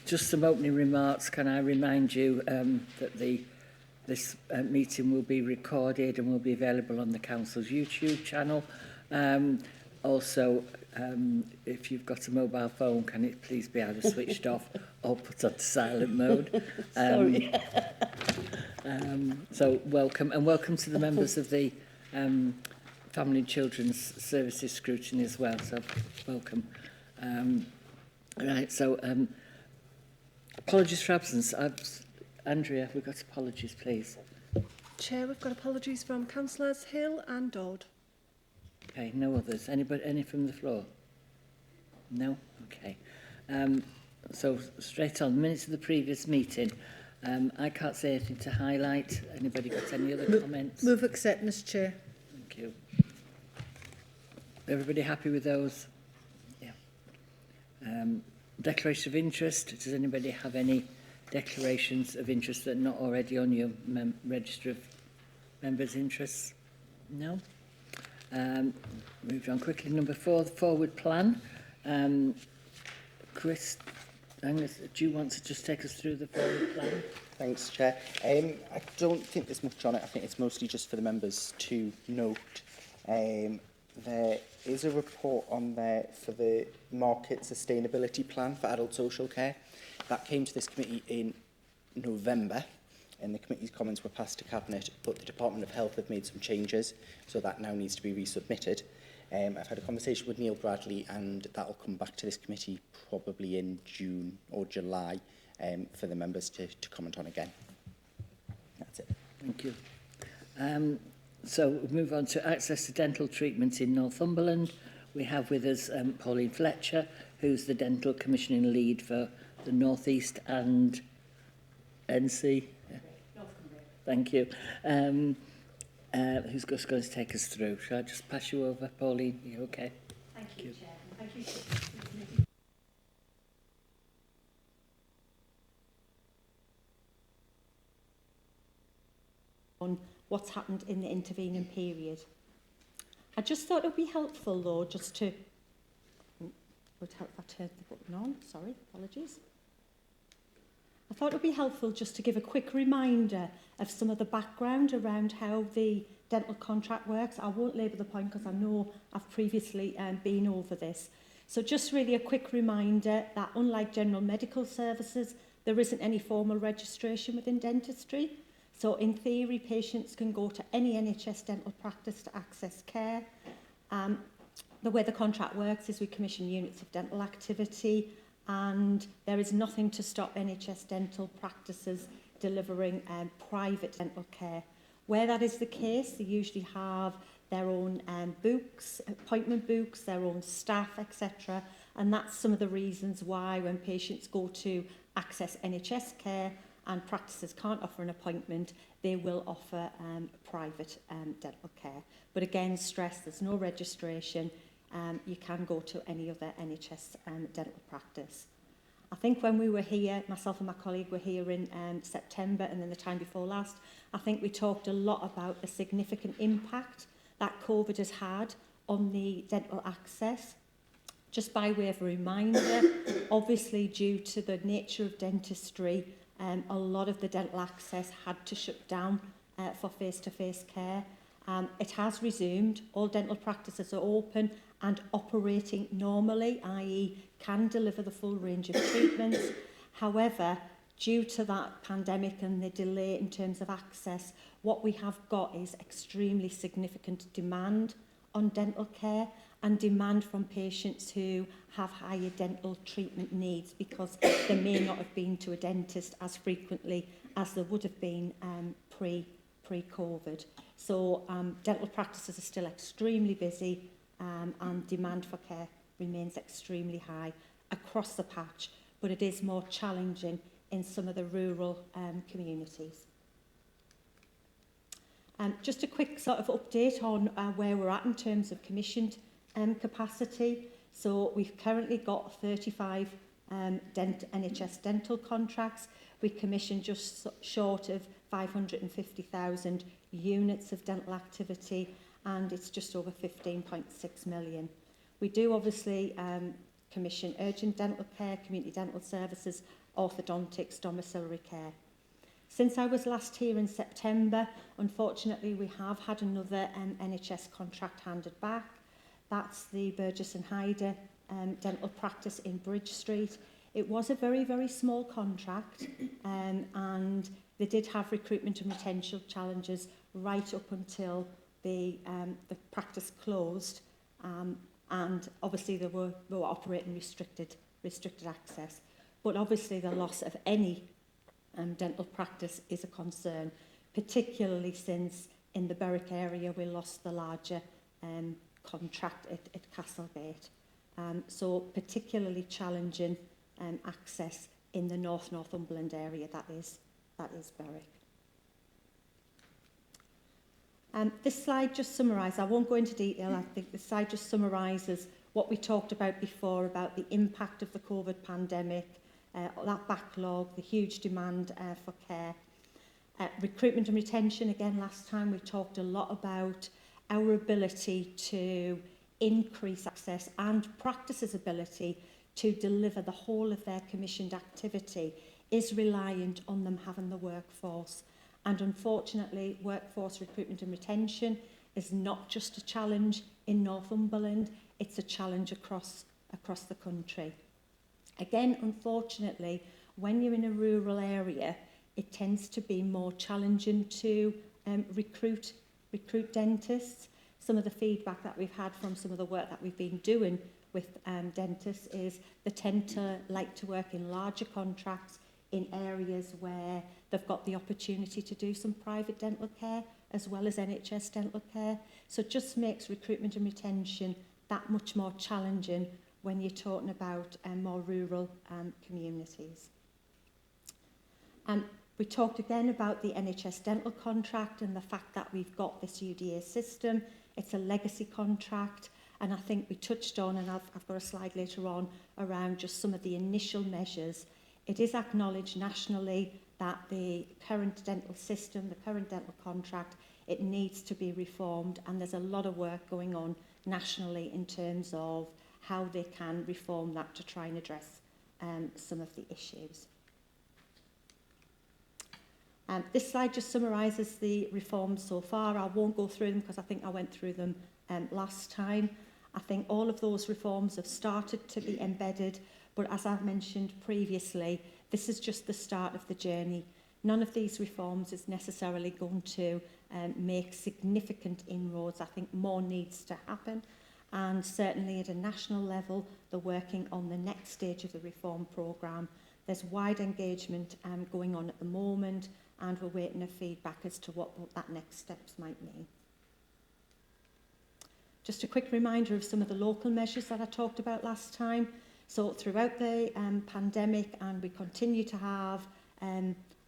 Just some opening remarks. Can I remind you that this meeting will be recorded and will be available on the Council's YouTube channel. Also, if you've got a mobile phone, can it please be either switched off or put on silent mode? Sorry. So welcome, and welcome to the members of the Family and Children's Services Scrutiny as well. So welcome. Right, so apologies for absence. Andrea, we've got apologies, please. Chair, we've got apologies from Councillors Hill and Dodd. Okay, no others. Anybody, any from the floor? No? Okay. So straight on, minutes of the previous meeting. I can't say anything to highlight. Anybody got any other comments? Move accept, Mr. Chair. Thank you. Everybody happy with those? Yeah. Declaration of interest. Does anybody have any declarations of interest that are not already on your register of members' interests? No? Moved on quickly. Number 4, the forward plan. Chris, do you want to just take us through the forward plan? Thanks, Chair. I don't think there's much on it. I think it's mostly just for the members to note. There is a report on there for the market sustainability plan for adult social care. That came to this committee in November, and the committee's comments were passed to Cabinet, but the Department of Health have made some changes, so that now needs to be resubmitted. I've had a conversation with Neil Bradley, and that will come back to this committee probably in June or July for the members to comment on again. That's it. Thank you. So we'll move on to access to dental treatment in Northumberland. We have with us Pauline Fletcher, who's the dental commissioning lead for the North East and NC. Thank you. Who's just going to take us through? Shall I just pass you over, Pauline? Are you okay? Thank you, Chair. Thank you. On what's happened in the intervening period. I just thought it would be helpful, though, just to... Would help if I turned the button on. Sorry, apologies. I thought it would be helpful just to give a quick reminder of some of the background around how the dental contract works. I won't labour the point because I know I've previously been over this. So just really a quick reminder that unlike general medical services, there isn't any formal registration within dentistry. So in theory, patients can go to any NHS dental practice to access care. The way the contract works is we commission units of dental activity, and there is nothing to stop NHS dental practices delivering private dental care. Where that is the case, they usually have their own books, appointment books, their own staff, etc. And that's some of the reasons why when patients go to access NHS care and practices can't offer an appointment, they will offer private dental care. But again, stress, there's no registration. You can go to any other NHS dental practice. I think when we were here, myself and my colleague were here in September and then the time before last, I think we talked a lot about the significant impact that COVID has had on the dental access. Just by way of a reminder, obviously due to the nature of dentistry, a lot of the dental access had to shut down for face-to-face care. It has resumed. All dental practices are open and operating normally, i.e. can deliver the full range of treatments. However, due to that pandemic and the delay in terms of access, what we have got is extremely significant demand on dental care and demand from patients who have higher dental treatment needs because they may not have been to a dentist as frequently as they would have been pre-COVID. So dental practices are still extremely busy and demand for care remains extremely high across the patch, but it is more challenging in some of the rural communities. Just a quick sort of update on where we're at in terms of commissioned capacity. So we've currently got 35 NHS dental contracts. We commissioned just short of 550,000 units of dental activity, and it's just over 15.6 million. We do obviously commission urgent dental care, community dental services, orthodontics, domiciliary care. Since I was last here in September, unfortunately we have had another NHS contract handed back. That's the Burgess and Hyder dental practice in Bridge Street. It was a very, very small contract and they did have recruitment and retention challenges right up until the practice closed, and obviously they were operating restricted access. But obviously the loss of any dental practice is a concern, particularly since in the Berwick area we lost the larger contract at Castlegate. So particularly challenging access in the Northumberland area, that is Berwick. This slide just summarises, I won't go into detail, I think this slide just summarises what we talked about before about the impact of the COVID pandemic, that backlog, the huge demand for care. Recruitment and retention, again, last time we talked a lot about our ability to increase access and practices' ability to deliver the whole of their commissioned activity is reliant on them having the workforce. And unfortunately, workforce recruitment and retention is not just a challenge in Northumberland, it's a challenge across the country. Again, unfortunately, when you're in a rural area, it tends to be more challenging to recruit dentists. Some of the feedback that we've had from some of the work that we've been doing with dentists is they tend to like to work in larger contracts in areas where they've got the opportunity to do some private dental care as well as NHS dental care. So it just makes recruitment and retention that much more challenging when you're talking about more rural communities. We talked again about the NHS dental contract and the fact that we've got this UDA system. It's a legacy contract, and I think we touched on, and I've got a slide later on around just some of the initial measures. It is acknowledged nationally that the current dental system, the current dental contract, it needs to be reformed, and there's a lot of work going on nationally in terms of how they can reform that to try and address some of the issues. This slide just summarises the reforms so far. I won't go through them because I think I went through them last time. I think all of those reforms have started to be embedded, but as I've mentioned previously, this is just the start of the journey. None of these reforms is necessarily going to make significant inroads. I think more needs to happen, and certainly at a national level, they're working on the next stage of the reform programme. There's wide engagement going on at the moment, and we're waiting for feedback as to what that next steps might mean. Just a quick reminder of some of the local measures that I talked about last time. So throughout the pandemic, and we continue to have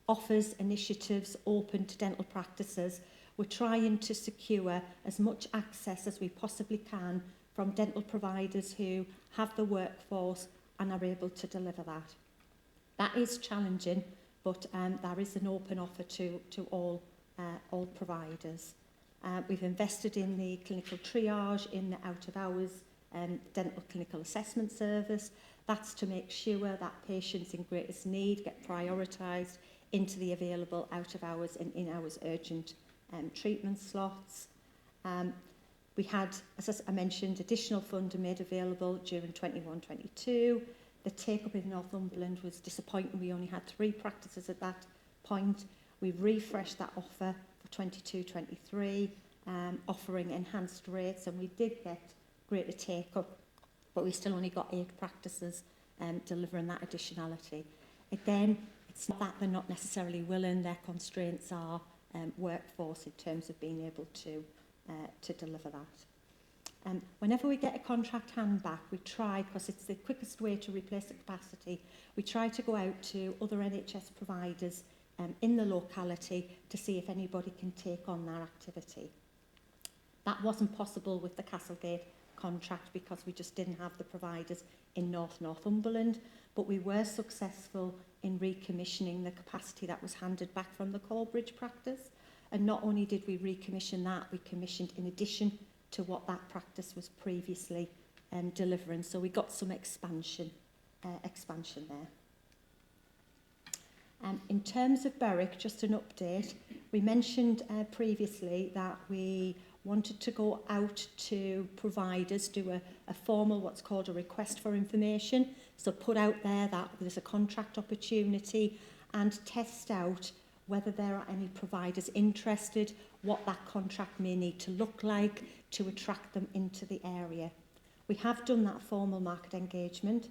offers, initiatives open to dental practices, we're trying to secure as much access as we possibly can from dental providers who have the workforce and are able to deliver that. That is challenging, but there is an open offer to all providers. We've invested in the clinical triage, in the out-of-hours dental clinical assessment service. That's to make sure that patients in greatest need get prioritised into the available out-of-hours and in-hours urgent treatment slots. We had, as I mentioned, additional funding made available during 21-22. The take-up in Northumberland was disappointing. We only had 3 practices at that point. We refreshed that offer for 22-23, offering enhanced rates, and we did get greater take-up, but we still only got 8 practices delivering that additionality. Again, it's not that they're not necessarily willing, their constraints are workforce in terms of being able to deliver that. Whenever we get a contract hand back, we try, because it's the quickest way to replace the capacity, we try to go out to other NHS providers in the locality to see if anybody can take on their activity. That wasn't possible with the Castlegate contract because we just didn't have the providers in Northumberland, but we were successful in recommissioning the capacity that was handed back from the Corbridge practice. And not only did we recommission that, we commissioned in addition to what that practice was previously delivering. So we got some expansion there. In terms of Berwick, just an update, we mentioned previously that we wanted to go out to providers, do a formal, what's called a request for information. So put out there that there's a contract opportunity and test out whether there are any providers interested, what that contract may need to look like to attract them into the area. We have done that formal market engagement.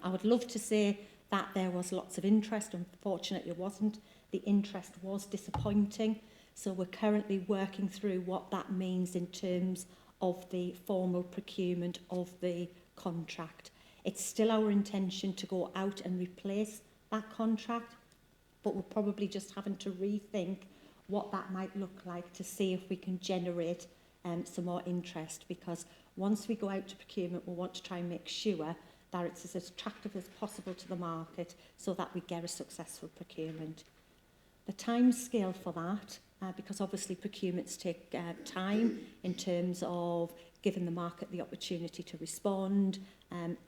I would love to say that there was lots of interest. Unfortunately, it wasn't. The interest was disappointing. So we're currently working through what that means in terms of the formal procurement of the contract. It's still our intention to go out and replace that contract, but we're probably just having to rethink what that might look like to see if we can generate some more interest, because once we go out to procurement, we want to try and make sure that it's as attractive as possible to the market so that we get a successful procurement. The time scale for that, because obviously procurements take time in terms of giving the market the opportunity to respond,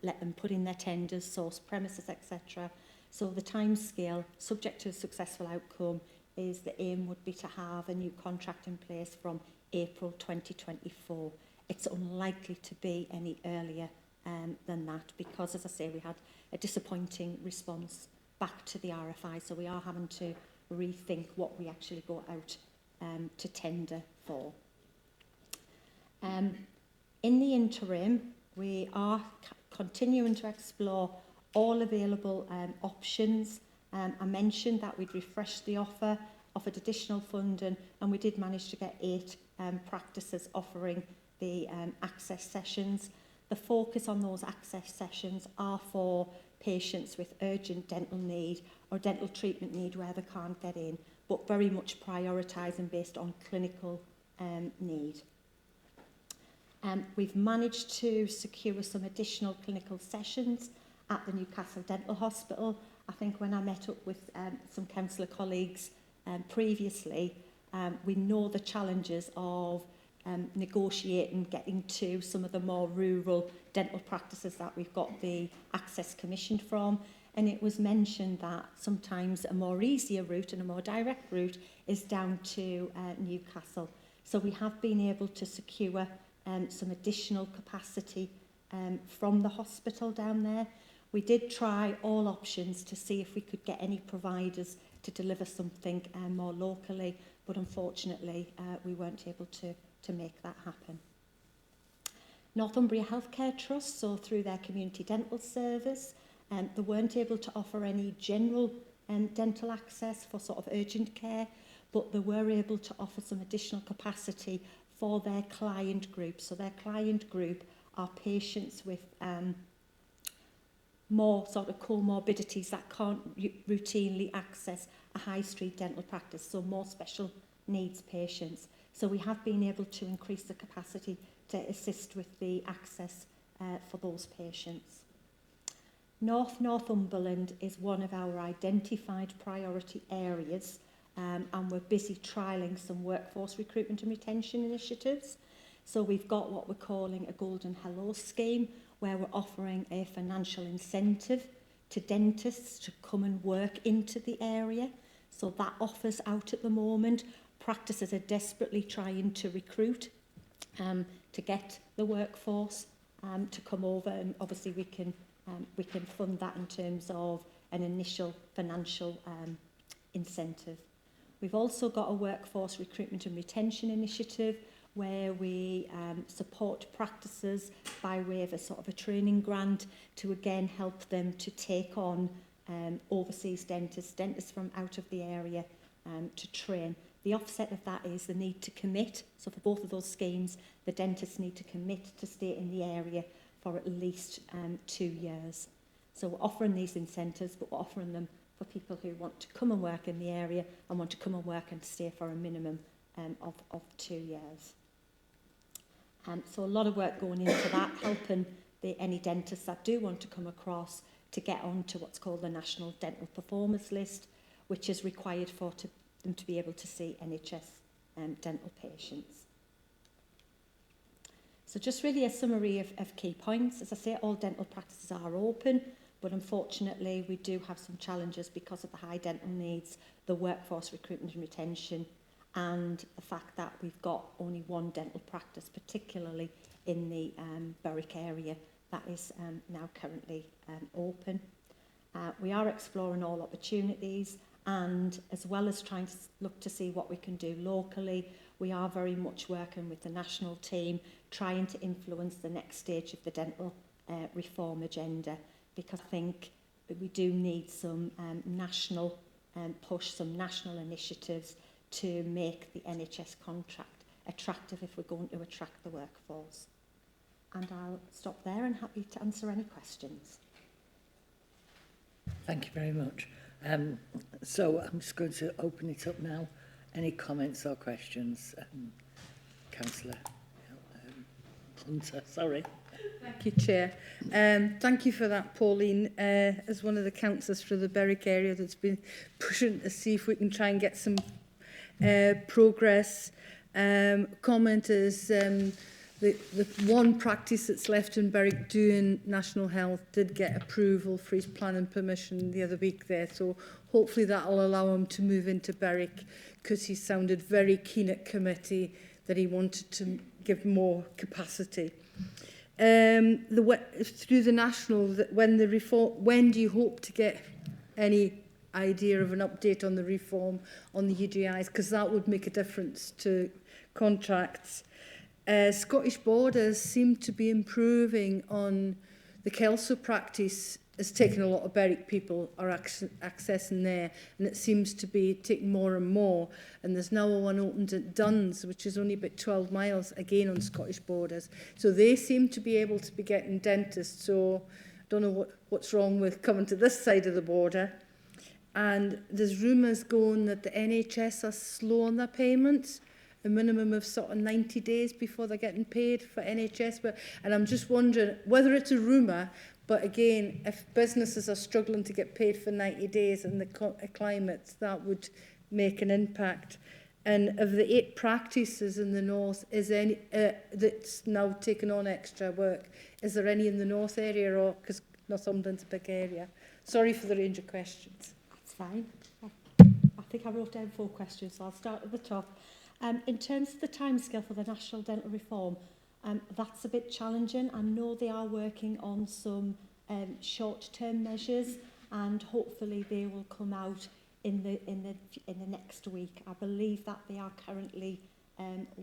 let them put in their tenders, source premises, etc. So the time scale, subject to a successful outcome, is the aim would be to have a new contract in place from April 2024. It's unlikely to be any earlier than that, because, as I say, we had a disappointing response back to the RFI, so we are having to rethink what we actually go out to tender for. In the interim, we are continuing to explore all available options. I mentioned that we'd refreshed the offer, offered additional funding, and we did manage to get 8 practices offering the access sessions. The focus on those access sessions are for patients with urgent dental need or dental treatment need where they can't get in, but very much prioritising based on clinical need. We've managed to secure some additional clinical sessions at the Newcastle Dental Hospital. I think when I met up with some councillor colleagues previously, we know the challenges of negotiating, getting to some of the more rural dental practices that we've got the access commissioned from. And it was mentioned that sometimes a more easier route and a more direct route is down to Newcastle. So we have been able to secure some additional capacity from the hospital down there. We did try all options to see if we could get any providers to deliver something more locally, but unfortunately we weren't able to make that happen. Northumbria Healthcare Trust, so through their community dental service, they weren't able to offer any general dental access for sort of urgent care, but they were able to offer some additional capacity for their client group. So their client group are patients with more sort of comorbidities that can't routinely access a high street dental practice, so more special needs patients. So we have been able to increase the capacity to assist with the access for those patients. Northumberland is one of our identified priority areas, and we're busy trialling some workforce recruitment and retention initiatives. So we've got what we're calling a Golden Hello scheme, where we're offering a financial incentive to dentists to come and work into the area. So that offers out at the moment. Practices are desperately trying to recruit to get the workforce to come over, and obviously we can fund that in terms of an initial financial incentive. We've also got a workforce recruitment and retention initiative where we support practices by way of a sort of a training grant to again help them to take on overseas dentists from out of the area to train. The offset of that is the need to commit. So for both of those schemes, the dentists need to commit to stay in the area for at least 2 years. So we're offering these incentives, but we're offering them for people who want to come and work in the area and want to come and work and stay for a minimum of 2 years. So a lot of work going into that, helping any dentists that do want to come across to get onto what's called the National Dental Performers List, which is required for them to be able to see NHS dental patients. So just really a summary of key points. As I say, all dental practices are open, but unfortunately we do have some challenges because of the high dental needs, the workforce recruitment and retention, and the fact that we've got only one dental practice, particularly in the Berwick area, that is now currently open. We are exploring all opportunities, and as well as trying to look to see what we can do locally, we are very much working with the national team, trying to influence the next stage of the dental reform agenda, because I think that we do need some national push, some national initiatives to make the NHS contract attractive if we're going to attract the workforce. And I'll stop there and happy to answer any questions. Thank you very much. So I'm just going to open it up now. Any comments or questions? Councillor Hunter, sorry. Thank you, Chair. Thank you for that, Pauline. As one of the councillors for the Berwick area that's been pushing to see if we can try and get some progress. Comment is the one practice that's left in Berwick doing national health did get approval for his planning permission the other week there. So hopefully that will allow him to move into Berwick, because he sounded very keen at committee that he wanted to give more capacity. Through the national, when do you hope to get any idea of an update on the reform on the UDIs? Because that would make a difference to contracts. Scottish Borders seem to be improving on the Kelso practice. Has taken a lot of Berwick people are accessing there, and it seems to be taking more and more. And there's now one opened at Duns, which is only about 12 miles, again on Scottish Borders. So they seem to be able to be getting dentists. So I don't know what's wrong with coming to this side of the border. And there's rumours going that the NHS are slow on their payments, a minimum of sort of 90 days before they're getting paid for NHS. And I'm just wondering whether it's a rumour, but again, if businesses are struggling to get paid for 90 days in the climate, that would make an impact. And of the 8 practices in the north, is any that's now taken on extra work? Is there any in the north area, or because Northumberland's a big area? Sorry for the range of questions. That's fine. I think I wrote down 4 questions, so I'll start at the top. In terms of the timescale for the national dental reform, that's a bit challenging. I know they are working on some short-term measures, and hopefully they will come out in the next week. I believe that they are currently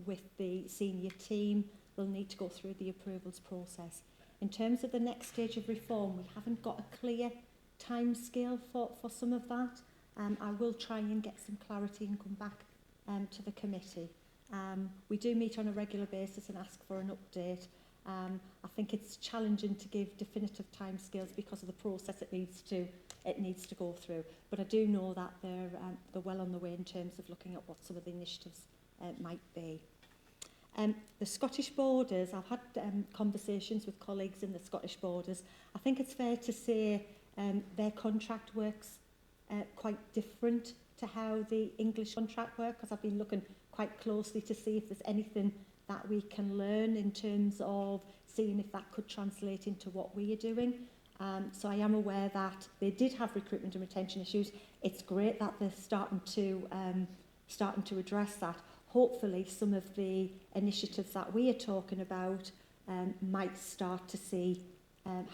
with the senior team. They'll need to go through the approvals process. In terms of the next stage of reform, we haven't got a clear timescale for some of that. I will try and get some clarity and come back to the committee. We do meet on a regular basis and ask for an update. I think it's challenging to give definitive timescales because of the process it needs to go through. But I do know that they're well on the way in terms of looking at what some of the initiatives might be. The Scottish Borders, I've had conversations with colleagues in the Scottish Borders. I think it's fair to say their contract works quite different to how the English contract work, because I've been looking quite closely to see if there's anything that we can learn in terms of seeing if that could translate into what we are doing. So I am aware that they did have recruitment and retention issues. It's great that they're starting to address that. Hopefully some of the initiatives that we are talking about might start to see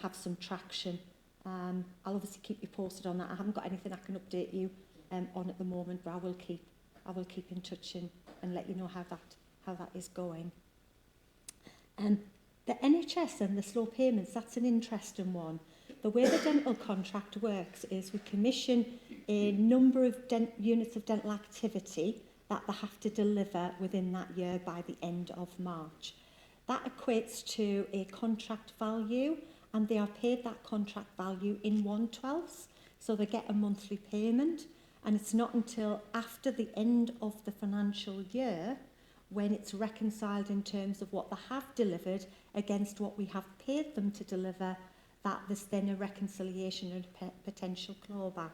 have some traction. I'll obviously keep you posted on that. I haven't got anything I can update you on at the moment, but I will keep in touch and let you know how that is going. The NHS and the slow payments, that's an interesting one. The way the dental contract works is we commission a number of units of dental activity that they have to deliver within that year by the end of March. That equates to a contract value, and they are paid that contract value in 1/12, so they get a monthly payment. And it's not until after the end of the financial year, when it's reconciled in terms of what they have delivered against what we have paid them to deliver, that there's then a reconciliation and a potential clawback.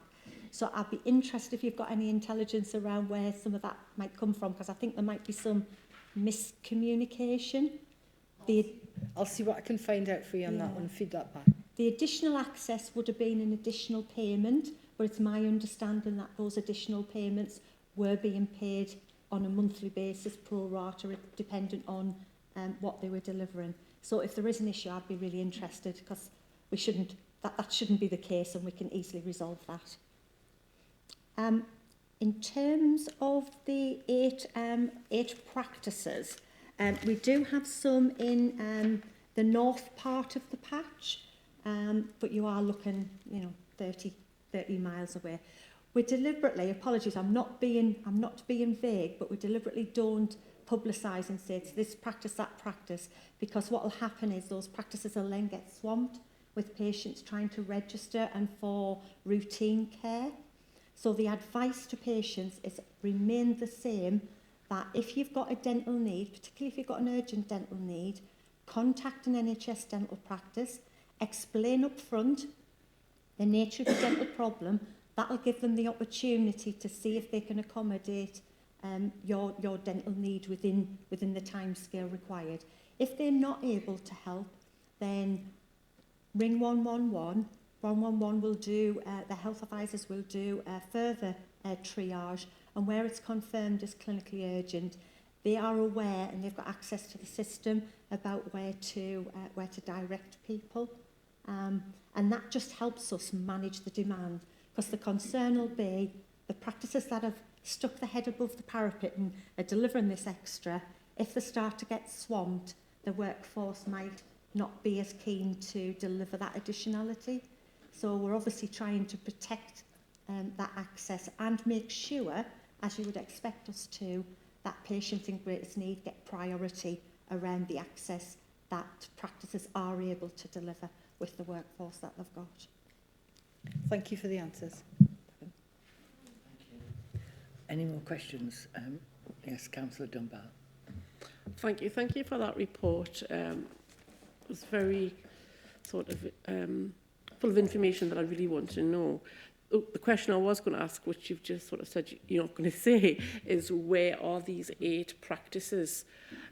So I'd be interested if you've got any intelligence around where some of that might come from, because I think there might be some miscommunication The, I'll see what I can find out for you on that one and feed that back. the additional access would have been an additional payment, but it's my understanding that those additional payments were being paid on a monthly basis, pro rata, dependent on what they were delivering. So if there is an issue, I'd be really interested, because we shouldn't, that shouldn't be the case, and we can easily resolve that. In terms of the eight practices, we do have some in the north part of the patch, but you are looking, 30 miles away. We deliberately, apologies, I'm not being vague, but we deliberately don't publicise and say it's this practice, that practice, because what will happen is those practices will then get swamped with patients trying to register and for routine care. So the advice to patients is remain the same, that if you've got a dental need, particularly if you've got an urgent dental need, contact an NHS dental practice, explain up front the nature of the dental problem. That'll give them the opportunity to see if they can accommodate your dental need within the timescale required. If they're not able to help, then ring 111. 111 will do, the health advisors will do further triage, and where it's confirmed as clinically urgent, they are aware and they've got access to the system about where to direct people. And that just helps us manage the demand, because the concern will be the practices that have stuck their head above the parapet and are delivering this extra. If they start to get swamped, the workforce might not be as keen to deliver that additionality. So we're obviously trying to protect that access and make sure, as you would expect us to, that patients in greatest need get priority around the access that practices are able to deliver with the workforce that they've got. Thank you for the answers. Any more questions? Yes, Councillor Dunbar. Thank you for that report. It was very sort of full of information that I really want to know. The question I was going to ask, which you've just sort of said you're not going to say, is where are these 8 practices?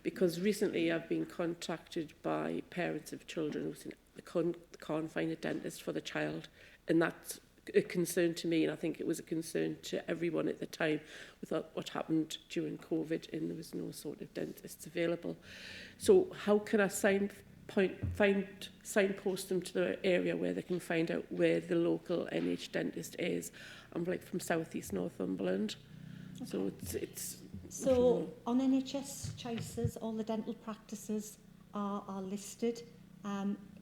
Because recently I've been contacted by parents of children who think they can't find a dentist for the child, and that's a concern to me, and I think it was a concern to everyone at the time with what happened during COVID, and there was no sort of dentists available. So how can I signpost them to the area where they can find out where the local NH dentist is? I'm like from southeast Northumberland, okay. So it's so on NHS choices, all the dental practices are listed.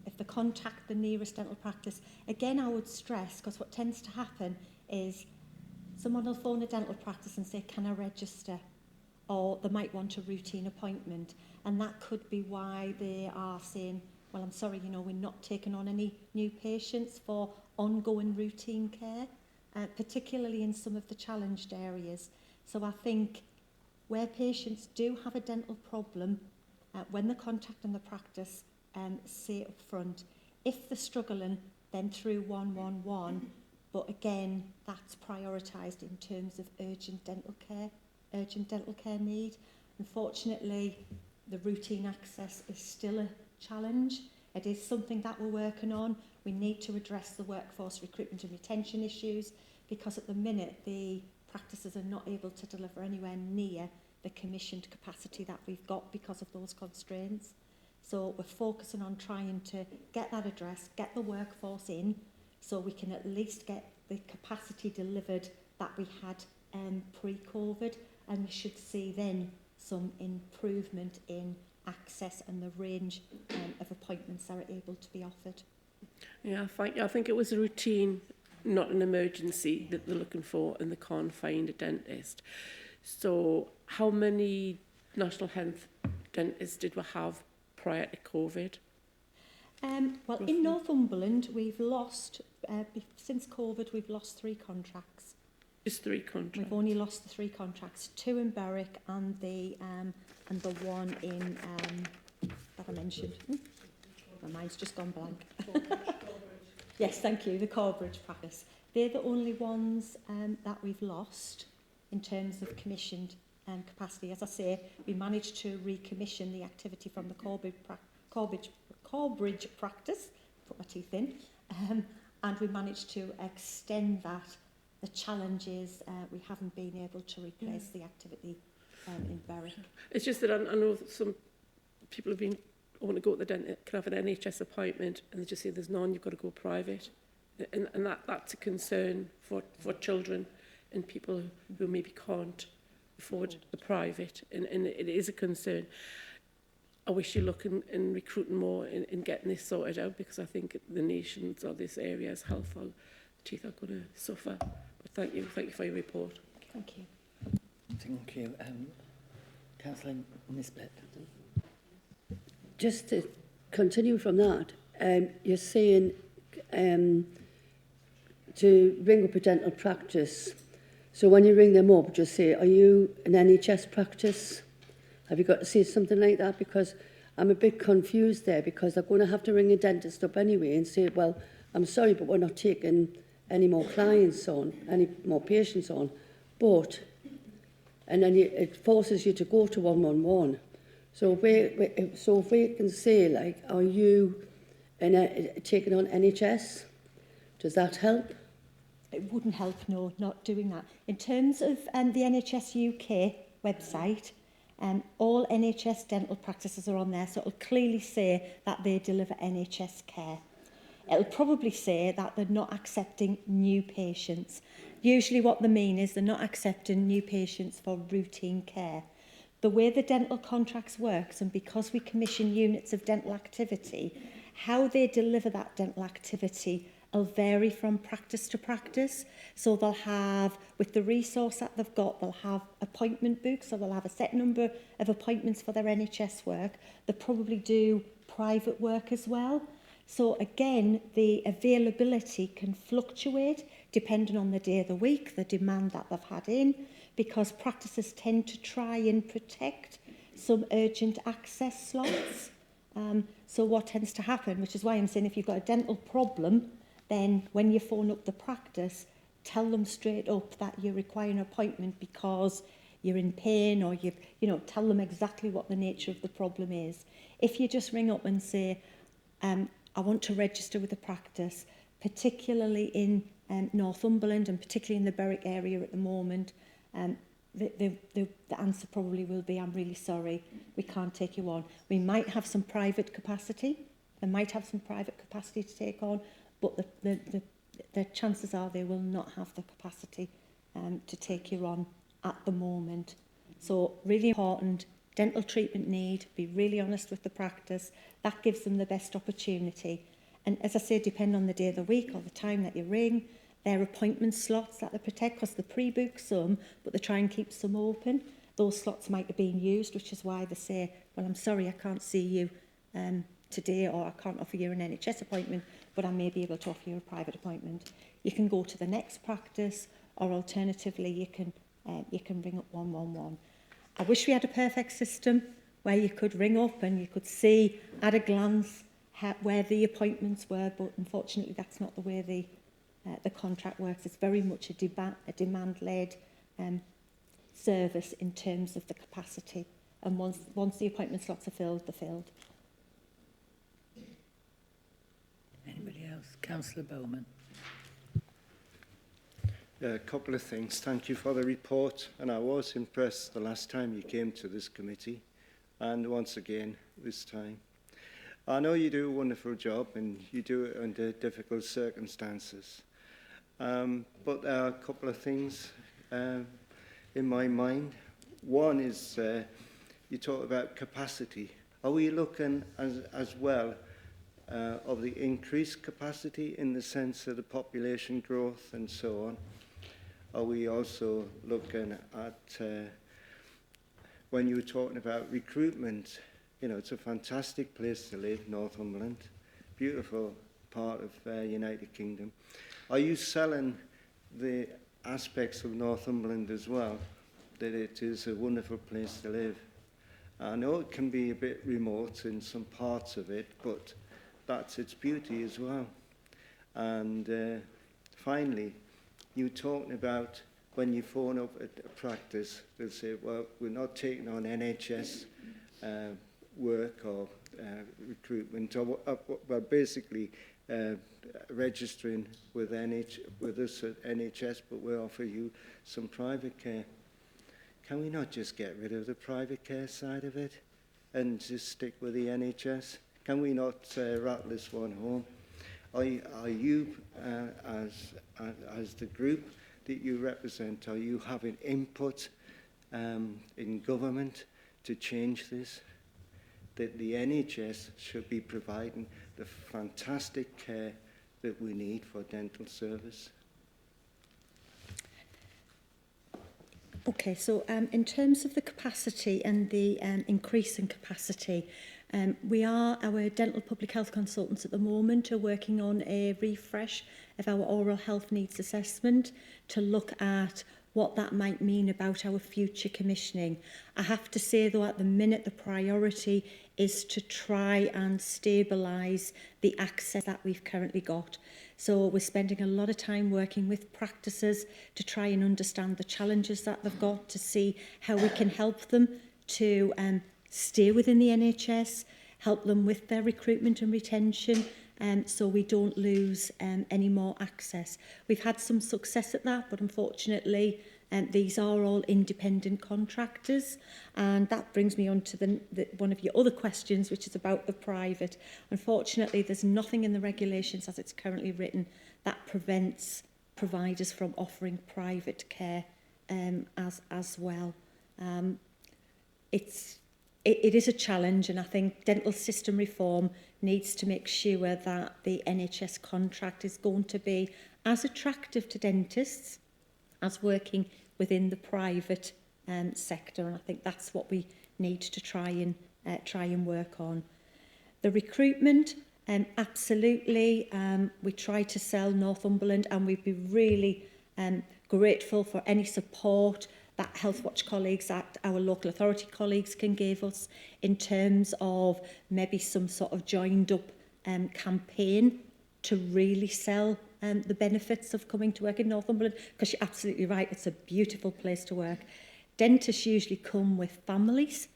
If they contact the nearest dental practice, again I would stress, because what tends to happen is someone will phone a dental practice and say, can I register? Or they might want a routine appointment, and that could be why they are saying, well, I'm sorry, we're not taking on any new patients for ongoing routine care, particularly in some of the challenged areas. So I think where patients do have a dental problem, when they're contacting the practice, say up front, if they're struggling, then through 111, but again, that's prioritised in terms of urgent dental care need. Unfortunately, the routine access is still a challenge. It is something that we're working on. We need to address the workforce recruitment and retention issues, because at the minute the practices are not able to deliver anywhere near the commissioned capacity that we've got because of those constraints. So we're focusing on trying to get that addressed, get the workforce in, so we can at least get the capacity delivered that we had pre-COVID, and we should see then some improvement in access and the range of appointments that are able to be offered. Yeah, I think it was a routine, not an emergency, that they're looking for, and they can't find a dentist. So how many National Health dentists did we have prior to COVID? Well, in Northumberland, we've lost, since COVID, we've lost 3 contracts. Just 3 contracts? We've only lost the 3 contracts, 2 in Berwick and the one in, that I mentioned. My mind's just gone blank. Yes, thank you, the Corbridge practice. They're the only ones that we've lost in terms of commissioned capacity. As I say, we managed to recommission the activity from the Corbridge practice, put my teeth in, and we managed to extend that. The challenge is we haven't been able to replace the activity in Berwick. It's just that I know some people have been, want to go to the dentist, can have an NHS appointment, and they just say there's none, you've got to go private. And that's a concern for children and people who maybe can't afford the private, and it is a concern. I wish you luck in recruiting more in getting this sorted out, because I think the nation's or this area's health, the teeth are going to suffer. But thank you for your report. Thank you. Thank you. Councillor Nisbet. Just to continue from that, you're saying to ring up a dental practice. So when you ring them up, just say, are you an NHS practice? Have you got to say something like that? Because I'm a bit confused there, because they're going to have to ring a dentist up anyway and say, well, I'm sorry, but we're not taking any more clients on, any more patients on. But, and then it forces you to go to 111. So if we can say, like, are you taking on NHS? Does that help? It wouldn't help, no, not doing that. In terms of the NHS UK website, all NHS dental practices are on there, so it'll clearly say that they deliver NHS care. It'll probably say that they're not accepting new patients. Usually what they mean is they're not accepting new patients for routine care. The way the dental contracts works, and because we commission units of dental activity, how they deliver that dental activity will vary from practice to practice. So they'll have, with the resource that they've got, they'll have appointment books, so they'll have a set number of appointments for their NHS work. They'll probably do private work as well. So again, the availability can fluctuate depending on the day of the week, the demand that they've had in, because practices tend to try and protect some urgent access slots. So what tends to happen, which is why I'm saying if you've got a dental problem, then when you phone up the practice, tell them straight up that you require an appointment because you're in pain, or tell them exactly what the nature of the problem is. If you just ring up and say, I want to register with the practice, particularly in Northumberland and particularly in the Berwick area at the moment, the answer probably will be, I'm really sorry, we can't take you on. We might have some private capacity. They might have some private capacity to take on, but the chances are they will not have the capacity to take you on at the moment. So really important, dental treatment need, be really honest with the practice. That gives them the best opportunity. And as I say, depend on the day of the week or the time that you ring, their appointment slots that they protect, because they pre-book some, but they try and keep some open. Those slots might have been used, which is why they say, well, I'm sorry, I can't see you today, or I can't offer you an NHS appointment, but I may be able to offer you a private appointment. You can go to the next practice, or alternatively, you can ring up 111. I wish we had a perfect system where you could ring up and you could see at a glance where the appointments were, but unfortunately that's not the way the contract works. It's very much a demand-led service in terms of the capacity. And once the appointment slots are filled, they're filled. Anybody else? Councillor Bowman. A couple of things. Thank you for the report, and I was impressed the last time you came to this committee, and once again this time. I know you do a wonderful job, and you do it under difficult circumstances. But there are a couple of things in my mind. One is you talk about capacity. Are we looking as well of the increased capacity in the sense of the population growth and so on? Are we also looking at, when you were talking about recruitment, it's a fantastic place to live, Northumberland, beautiful part of United Kingdom. Are you selling the aspects of Northumberland as well, that it is a wonderful place to live? I know it can be a bit remote in some parts of it, but that's its beauty as well. And finally, you were talking about when you phone up at a practice, they'll say, well, we're not taking on NHS work or recruitment, or well, basically registering with us at NHS, but we'll offer you some private care. Can we not just get rid of the private care side of it and just stick with the NHS? Can we not rattle this one home? Are you, as the group that you represent, are you having input in government to change this? That the NHS should be providing the fantastic care that we need for dental service? Okay, so in terms of the capacity and the increase in capacity, our dental public health consultants at the moment are working on a refresh of our oral health needs assessment to look at what that might mean about our future commissioning. I have to say, though, at the minute, the priority is to try and stabilise the access that we've currently got. So we're spending a lot of time working with practices to try and understand the challenges that they've got, to see how we can help them to stay within the NHS, help them with their recruitment and retention, so we don't lose any more access. We've had some success at that, but unfortunately these are all independent contractors, and that brings me on to one of your other questions, which is about the private. Unfortunately, there's nothing in the regulations as it's currently written that prevents providers from offering private care as well. It is a challenge, and I think dental system reform needs to make sure that the NHS contract is going to be as attractive to dentists as working within the private sector, and I think that's what we need to try and work on. The recruitment, absolutely, we try to sell Northumberland, and we'd be really grateful for any support that Healthwatch colleagues, that our local authority colleagues can give us in terms of maybe some sort of joined up campaign to really sell the benefits of coming to work in Northumberland, because you're absolutely right, it's a beautiful place to work. Dentists usually come with families,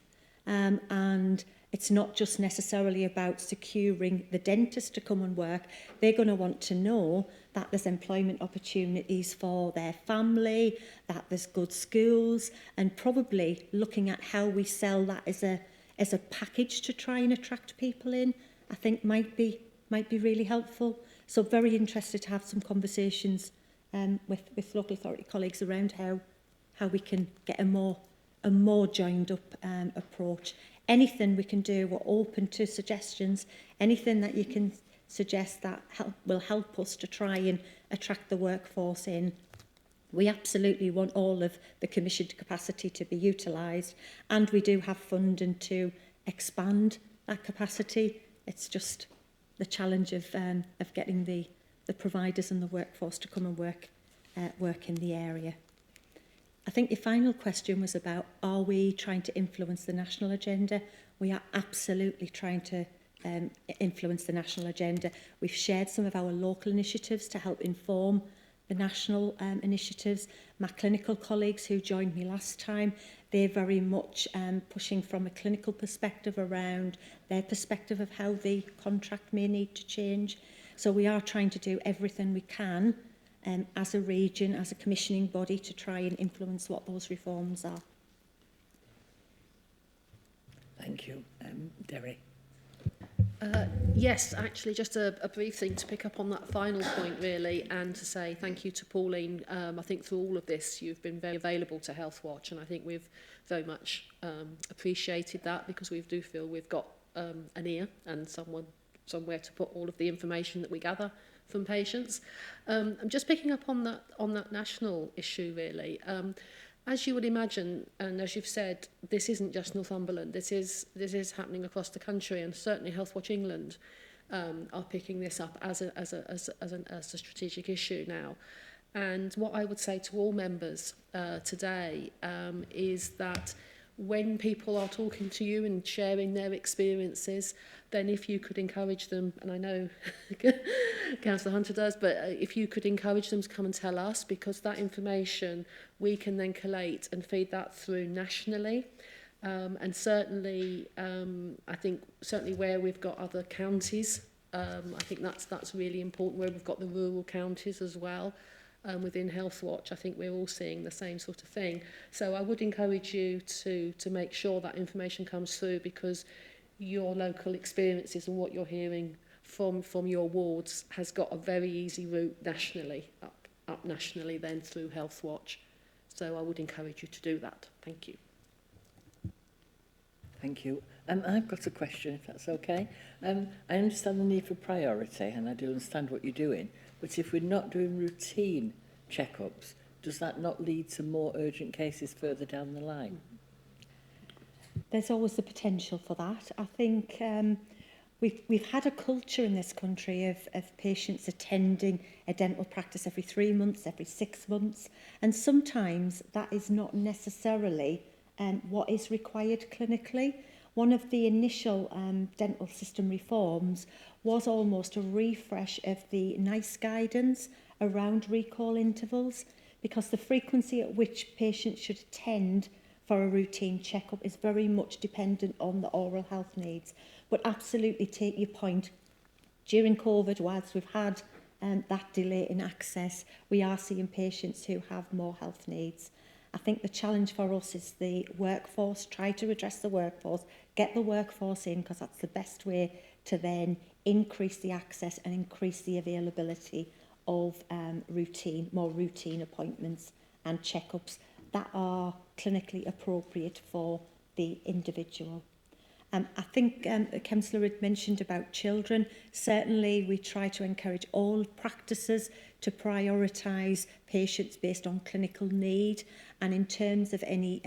and it's not just necessarily about securing the dentist to come and work. They're going to want to know that there's employment opportunities for their family, that there's good schools, and probably looking at how we sell that as a package to try and attract people in, I think might be really helpful. So very interested to have some conversations with local authority colleagues around how we can get a more joined up approach. Anything we can do, we're open to suggestions. Anything that you can suggest that will help us to try and attract the workforce in. We absolutely want all of the commissioned capacity to be utilised, and we do have funding to expand that capacity. It's just the challenge of getting the providers and the workforce to come and work in the area. I think your final question was about, are we trying to influence the national agenda? We are absolutely trying to influence the national agenda. We've shared some of our local initiatives to help inform the national initiatives. My clinical colleagues who joined me last time, they're very much pushing from a clinical perspective around their perspective of how the contract may need to change. So we are trying to do everything we can as a region, as a commissioning body, to try and influence what those reforms are. Thank you. Derry. Yes, actually, just a brief thing to pick up on that final point, really, and to say thank you to Pauline. I think through all of this, you've been very available to Healthwatch, and I think we've very much appreciated that, because we do feel we've got an ear and somewhere to put all of the information that we gather from patients. I'm just picking up on that national issue, really. As you would imagine, and as you've said, this isn't just Northumberland. This is happening across the country, and certainly Healthwatch England are picking this up as a strategic issue now. And what I would say to all members today is that when people are talking to you and sharing their experiences, then if you could encourage them, and I know Councillor Hunter does, but if you could encourage them to come and tell us, because that information we can then collate and feed that through nationally. And certainly, I think certainly where we've got other counties, I think that's really important, where we've got the rural counties as well. Within Health Watch, I think we're all seeing the same sort of thing. So I would encourage you to make sure that information comes through, because your local experiences and what you're hearing from your wards has got a very easy route nationally, up nationally then through Health Watch. So I would encourage you to do that. Thank you. Thank you. I've got a question, if that's okay. I understand the need for priority, and I do understand what you're doing, but if we're not doing routine checkups, does that not lead to more urgent cases further down the line? There's always the potential for that. I think we've had a culture in this country of patients attending a dental practice every 3 months, every 6 months, and sometimes that is not necessarily what is required clinically. One of the initial dental system reforms was almost a refresh of the NICE guidance around recall intervals, because the frequency at which patients should attend for a routine checkup is very much dependent on the oral health needs. But absolutely take your point. During COVID, whilst we've had that delay in access, we are seeing patients who have more health needs. I think the challenge for us is the workforce, try to address the workforce, get the workforce in, because that's the best way to then increase the access and increase the availability of more routine appointments and checkups that are clinically appropriate for the individual. I think Councillor had mentioned about children. Certainly we try to encourage all practices to prioritise patients based on clinical need, and in terms of any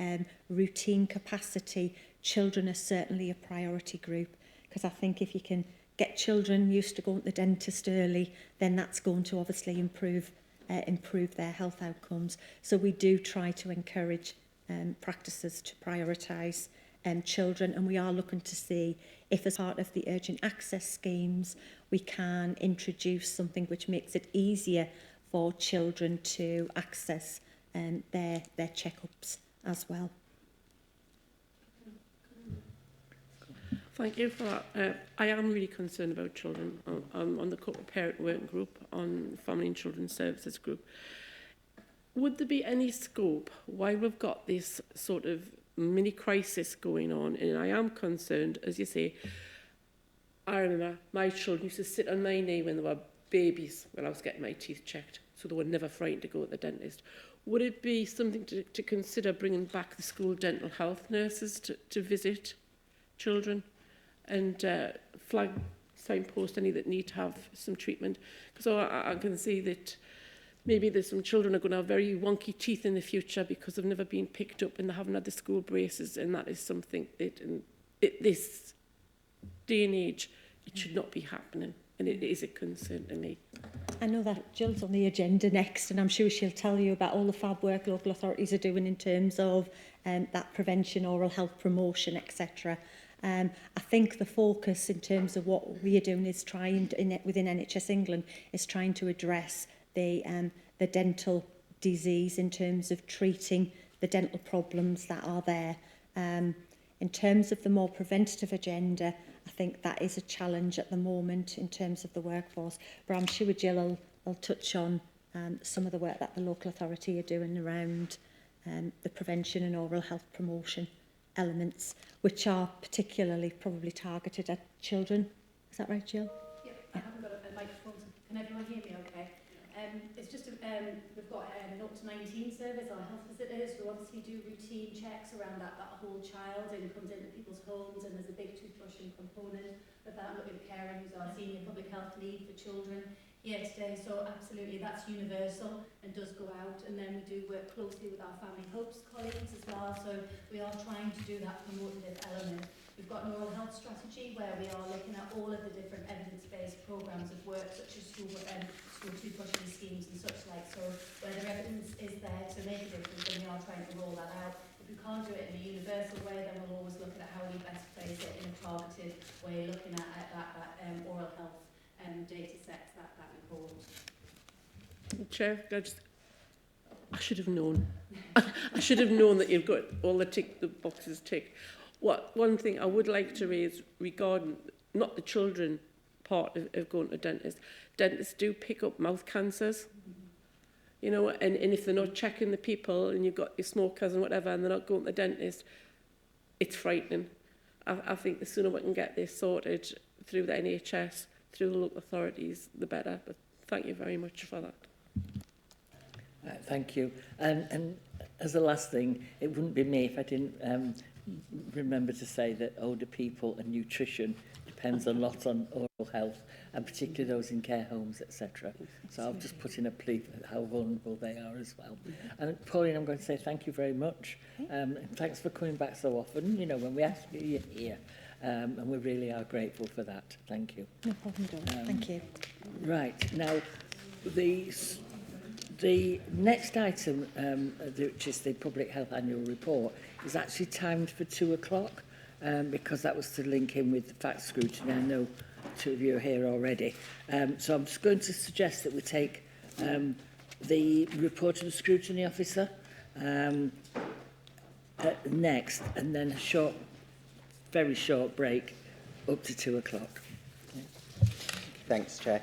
routine capacity, children are certainly a priority group, because I think if you can get children used to going to the dentist early, then that's going to obviously improve their health outcomes. So we do try to encourage practices to prioritise children, and we are looking to see if, as part of the urgent access schemes, we can introduce something which makes it easier for children to access their checkups as well. Thank you for that. I am really concerned about children. I'm on the corporate parent working group, on Family and Children's Services group. Would there be any scope while we've got this sort of mini crisis going on? And I am concerned, as you say, I remember my children used to sit on my knee when they were babies when I was getting my teeth checked, so they were never frightened to go to the dentist. Would it be something to consider bringing back the school dental health nurses to visit children and flag, signpost any that need to have some treatment? Because I can see that maybe there's some children are going to have very wonky teeth in the future because they've never been picked up and they haven't had the school braces, and that is something that in this day and age it should not be happening, and it is a concern to me. I know that Jill's on the agenda next, and I'm sure she'll tell you about all the fab work local authorities are doing in terms of that prevention, oral health promotion, etc. I think the focus in terms of what we are doing is trying, within NHS England, is trying to address the dental disease in terms of treating the dental problems that are there. In terms of the more preventative agenda, I think that is a challenge at the moment in terms of the workforce. But I'm sure Jill will touch on some of the work that the local authority are doing around the prevention and oral health promotion elements, which are particularly probably targeted at children. Is that right, Jill? Yeah, I haven't got a microphone. Can everyone hear me okay? It's just, we've got an up to 19 service, our health visitors, who obviously do routine checks around that whole child, and comes into people's homes, and there's a big toothbrushing component of that. Looking at Karen, who's our senior public health lead for children here today. So absolutely, that's universal and does go out. And then we do work closely with our family hopes colleagues as well. So we are trying to do that promotive element. We've got an oral health strategy where we are looking at all of the different evidence-based programmes of work, such as school toothbrushing schemes and such like. So where the evidence is there to make a difference, then we are trying to roll that out. If we can't do it in a university universal way, then we'll always look at how we best place it in a targeted way, looking at that oral health data sets that we hold. Chair, I should have known. I should have known that you've got all the boxes ticked. One thing I would like to raise regarding not the children part of going to dentists. Dentists do pick up mouth cancers, you know, and if they're not checking the people and you've got your smokers and whatever and they're not going to the dentist, it's frightening. I think the sooner we can get this sorted through the NHS, through the local authorities, the better. But thank you very much for that. Thank you. And as the last thing, it wouldn't be me if I didn't remember to say that older people and nutrition depends a lot on oral health, and particularly those in care homes, etc. So I'll just put in a plea for how vulnerable they are as well. And Pauline, I'm going to say thank you very much. And thanks for coming back so often. You know, when we ask you, you're here. And we really are grateful for that. Thank you. No problem, Dawn. Thank you. Right, now, the next item, which is the Public Health Annual Report, is actually timed for 2 o'clock, because that was to link in with the fact scrutiny. I know 2 of you are here already. So I'm just going to suggest that we take the report of the scrutiny officer next, and then a very short break up to 2 o'clock. Thanks, Chair.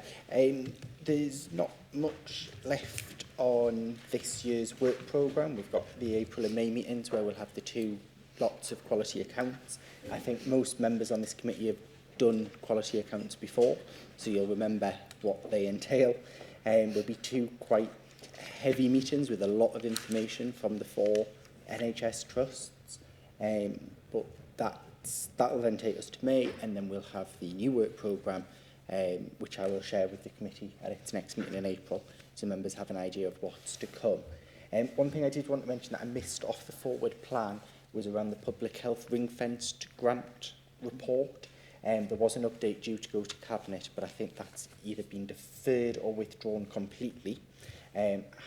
There's not much left on this year's work programme. We've got the April and May meetings where we'll have the 2 lots of quality accounts. I think most members on this committee have done quality accounts before, so you'll remember what they entail. There'll be 2 quite heavy meetings with a lot of information from the 4 NHS trusts, but that'll then take us to May, and then we'll have the new work programme, which I will share with the committee at its next meeting in April, so members have an idea of what's to come. One thing I did want to mention that I missed off the forward plan was around the Public Health Ring-Fenced Grant report. There was an update due to go to Cabinet, but I think that's either been deferred or withdrawn completely.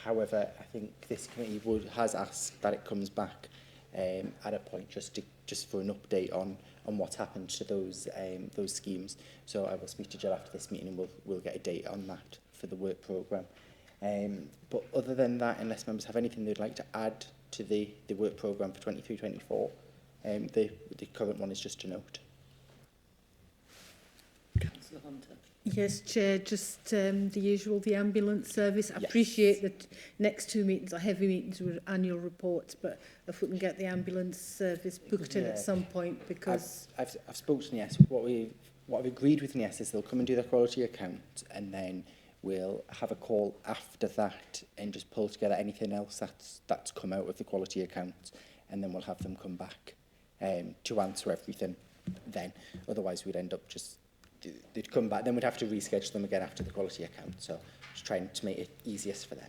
However, I think this committee has asked that it comes back at a point just for an update on what's happened to those schemes. So I will speak to Jill after this meeting, and we'll get a date on that for the work programme. But other than that, unless members have anything they'd like to add to the work programme for 23-24, the current one is just a note. Councillor Hunter. Yes, Chair, just the usual, the ambulance service. I Yes. appreciate that next 2 meetings are heavy meetings with annual reports, but if we can get the ambulance service booked in at some point, because... I've spoken to NES. What I've agreed with NES is they'll come and do their quality account, and then we'll have a call after that and just pull together anything else that's come out of the quality account, and then we'll have them come back to answer everything then. Otherwise, we'd end up they'd come back, then we'd have to reschedule them again after the quality account. So just trying to make it easiest for them.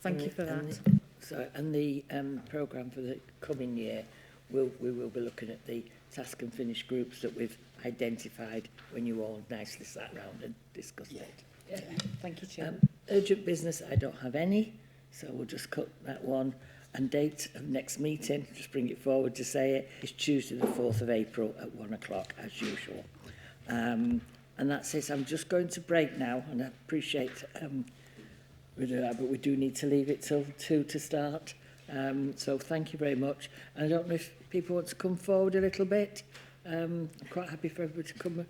Thank you for that. And the programme for the coming year, we will be looking at the task and finish groups that we've identified when you all nicely sat round and discussed it. Yeah. Thank you, Chair. Urgent business, I don't have any, so we'll just cut that one. And date of next meeting, just bring it forward to say it, is Tuesday the 4th of April at 1 o'clock as usual. And that's it. I'm just going to break now, and I appreciate we do that, but we do need to leave it till 2 to start. So thank you very much. And I don't know if people want to come forward a little bit. I'm quite happy for everybody to come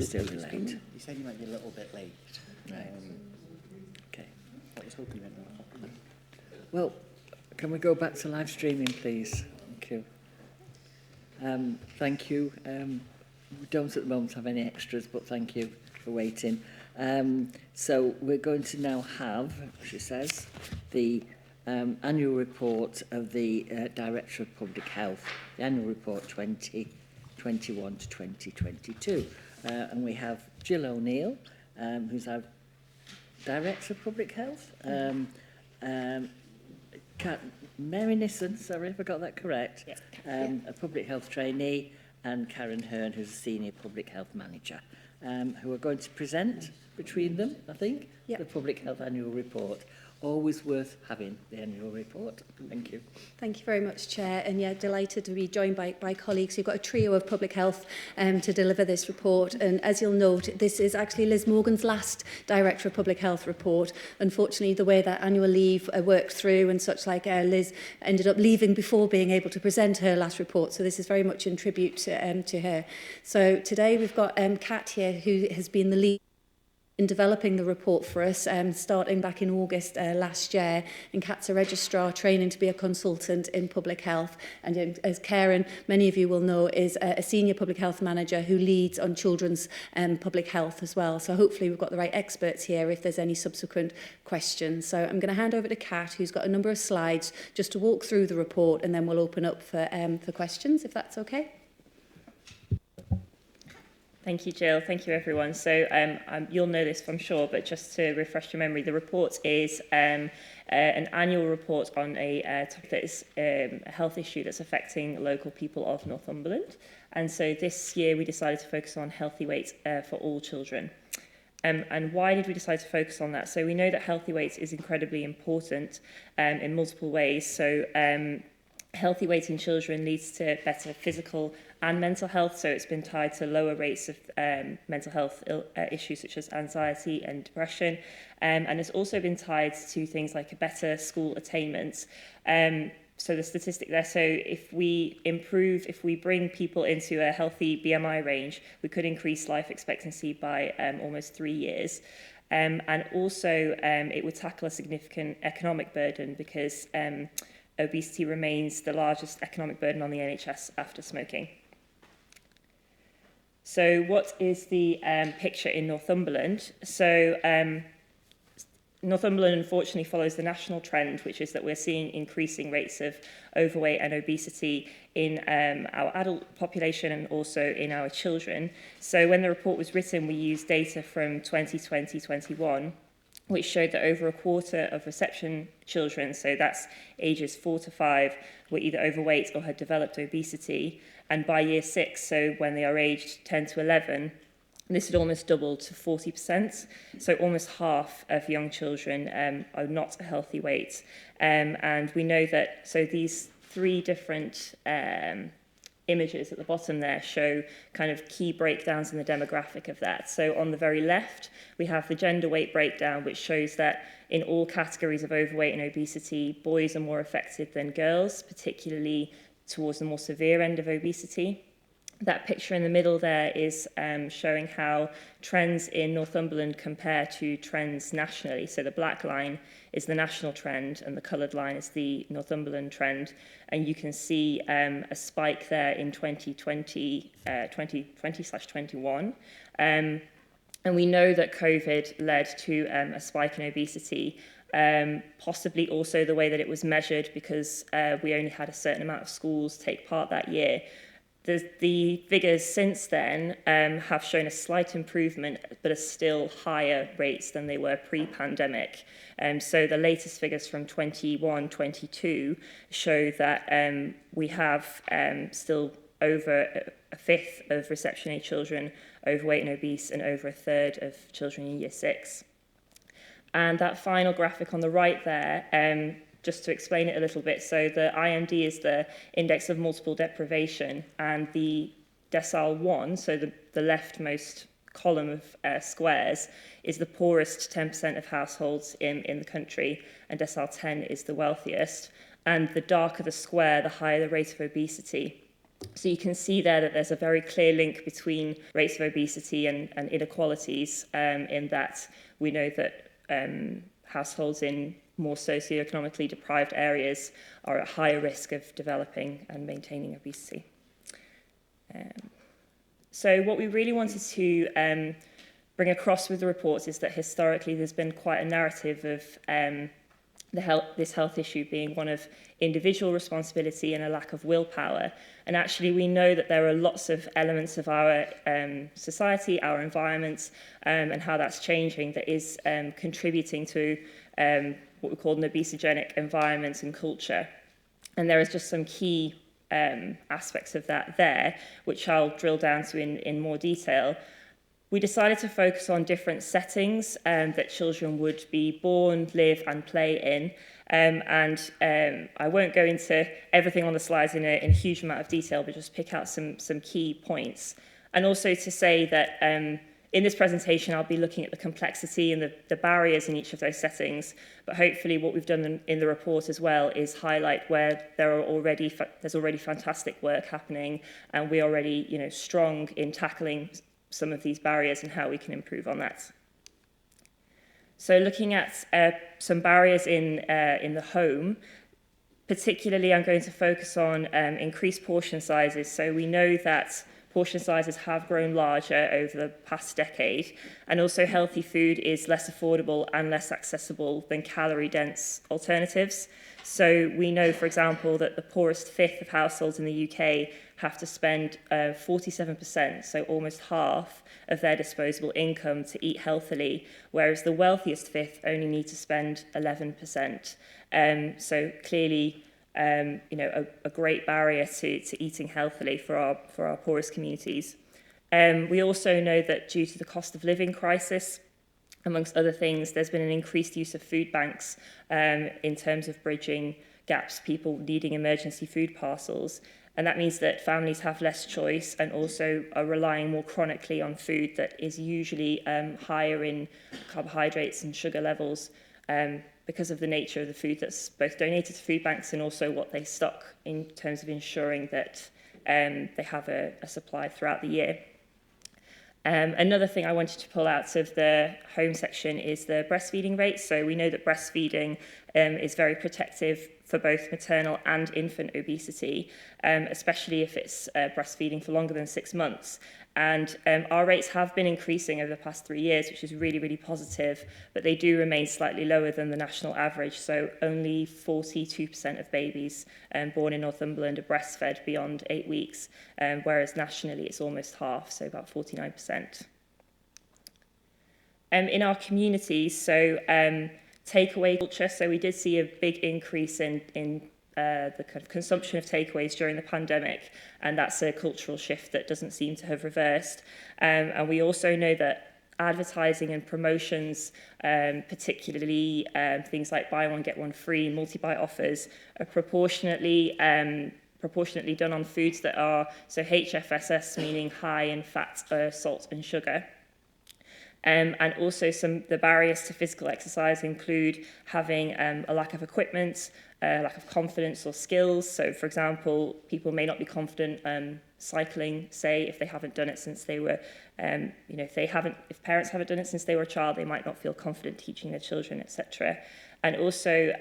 still late. You said you might be a little bit late. Right. Okay. I was hoping you meant no. Well, can we go back to live streaming, please? Thank you. Thank you. We don't at the moment have any extras, but thank you for waiting. So we're going to now have, she says, the annual report of the Director of Public Health, the annual report 2021 to 2022. And we have Jill O'Neill, who's our Director of Public Health. Mary Nissen, sorry if I got that correct, a public health trainee, and Karen Hearn, who's a senior public health manager, who are going to present between them, I think, the public health annual report. Always worth having the annual report. Thank you. Thank you very much, Chair. And yeah, delighted to be joined by colleagues. We've got a trio of public health to deliver this report. And as you'll note, this is actually Liz Morgan's last Director of Public Health report. Unfortunately, the way that annual leave worked through and such like, Liz ended up leaving before being able to present her last report. So this is very much in tribute to her. So today we've got Kat here, who has been the lead in developing the report for us, starting back in August last year. And Kat's a registrar training to be a consultant in public health. And as Karen, many of you will know, is a senior public health manager who leads on children's public health as well. So hopefully we've got the right experts here if there's any subsequent questions. So I'm going to hand over to Kat, who's got a number of slides just to walk through the report, and then we'll open up for questions, if that's okay. Thank you, Jill. Thank you, everyone. So you'll know this, I'm sure, but just to refresh your memory, the report is an annual report on a topic that is a health issue that's affecting local people of Northumberland. And so this year we decided to focus on healthy weight for all children. And why did we decide to focus on that? So we know that healthy weight is incredibly important in multiple ways. So healthy weight in children leads to better physical and mental health, so it's been tied to lower rates of mental health issues such as anxiety and depression, and it's also been tied to things like a better school attainment. So the statistic there, so if we bring people into a healthy BMI range, we could increase life expectancy by almost 3 years. And also it would tackle a significant economic burden because obesity remains the largest economic burden on the NHS after smoking. So what is the picture in Northumberland? So Northumberland unfortunately follows the national trend, which is that we're seeing increasing rates of overweight and obesity in our adult population and also in our children. So when the report was written, we used data from 2020-21, which showed that over a quarter of reception children, so that's ages 4 to 5, were either overweight or had developed obesity. And by year 6, so when they are aged 10 to 11, this had almost doubled to 40%. So almost half of young children are not a healthy weight. And we know that, so these 3 different images at the bottom there show kind of key breakdowns in the demographic of that. So on the very left, we have the gender weight breakdown, which shows that in all categories of overweight and obesity, boys are more affected than girls, particularly towards the more severe end of obesity. That picture in the middle there is showing how trends in Northumberland compare to trends nationally. So the black line is the national trend and the coloured line is the Northumberland trend. And you can see a spike there in 2020/21. And we know that COVID led to a spike in obesity, possibly also the way that it was measured because we only had a certain amount of schools take part that year. The figures since then have shown a slight improvement, but are still higher rates than they were pre-pandemic. So the latest figures from 21-22 show that we have still over a fifth of reception age children overweight and obese and over a third of children in year 6. And that final graphic on the right there, just to explain it a little bit, so the IMD is the index of multiple deprivation, and the decile 1, so the leftmost column of squares, is the poorest 10% of households in the country, and decile 10 is the wealthiest. And the darker the square, the higher the rate of obesity. So you can see there that there's a very clear link between rates of obesity and inequalities, in that we know that households in more socioeconomically deprived areas are at higher risk of developing and maintaining obesity. So what we really wanted to bring across with the reports is that historically there's been quite a narrative of this health issue being one of individual responsibility and a lack of willpower. And actually we know that there are lots of elements of our society, our environment, and how that's changing that is contributing to what we call an obesogenic environment and culture. And there is just some key aspects of that there, which I'll drill down to in more detail. We decided to focus on different settings that children would be born, live and play in. I won't go into everything on the slides in a huge amount of detail, but just pick out some key points. And also to say that in this presentation, I'll be looking at the complexity and the barriers in each of those settings. But hopefully what we've done in the report as well is highlight where there's already fantastic work happening, and we're already strong in tackling some of these barriers and how we can improve on that. So looking at some barriers in the home, particularly I'm going to focus on increased portion sizes. So we know that portion sizes have grown larger over the past decade, and also healthy food is less affordable and less accessible than calorie-dense alternatives. So we know, for example, that the poorest fifth of households in the UK have to spend 47%, so almost half of their disposable income to eat healthily, whereas the wealthiest fifth only need to spend 11%. So clearly, a great barrier to eating healthily for our poorest communities. We also know that due to the cost of living crisis, amongst other things, there's been an increased use of food banks in terms of bridging gaps, people needing emergency food parcels. And that means that families have less choice and also are relying more chronically on food that is usually higher in carbohydrates and sugar levels because of the nature of the food that's both donated to food banks and also what they stock in terms of ensuring that they have a supply throughout the year. Another thing I wanted to pull out of the home section is the breastfeeding rates. So we know that breastfeeding is very protective for both maternal and infant obesity, especially if it's breastfeeding for longer than 6 months. And our rates have been increasing over the past 3 years, which is really, really positive, but they do remain slightly lower than the national average. So only 42% of babies born in Northumberland are breastfed beyond 8 weeks, whereas nationally it's almost half, so about 49%. In our communities, so takeaway culture, so we did see a big increase in the kind of consumption of takeaways during the pandemic, and that's a cultural shift that doesn't seem to have reversed. And we also know that advertising and promotions, particularly things like buy one, get one free, multi-buy offers, are proportionately done on foods that are, so HFSS, meaning high in fat, salt and sugar. And also the barriers to physical exercise include having a lack of equipment, lack of confidence or skills. So, for example, people may not be confident cycling, say, if they haven't done it since they were, if parents haven't done it since they were a child, they might not feel confident teaching their children, etc. And also,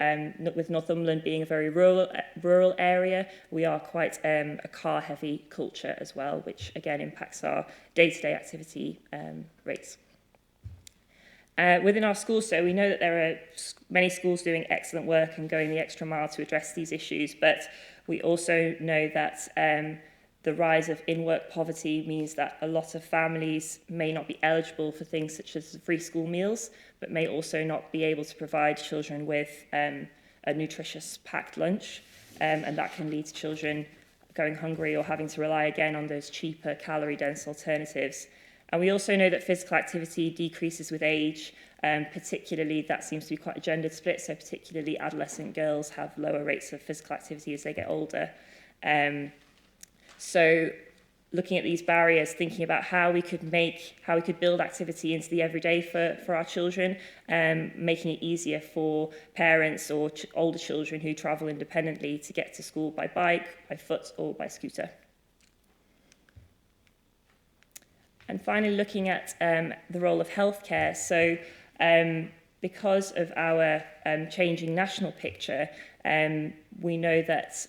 with Northumberland being a very rural area, we are quite a car-heavy culture as well, which again impacts our day-to-day activity rates. Within our schools, so we know that there are many schools doing excellent work and going the extra mile to address these issues, but we also know that the rise of in-work poverty means that a lot of families may not be eligible for things such as free school meals, but may also not be able to provide children with a nutritious packed lunch, and that can lead to children going hungry or having to rely again on those cheaper calorie-dense alternatives. And we also know that physical activity decreases with age, particularly that seems to be quite a gendered split, so particularly adolescent girls have lower rates of physical activity as they get older. So looking at these barriers, thinking about how we could build activity into the everyday for our children, making it easier for parents or older children who travel independently to get to school by bike, by foot or by scooter. And finally, looking at the role of healthcare. So because of our changing national picture, we know that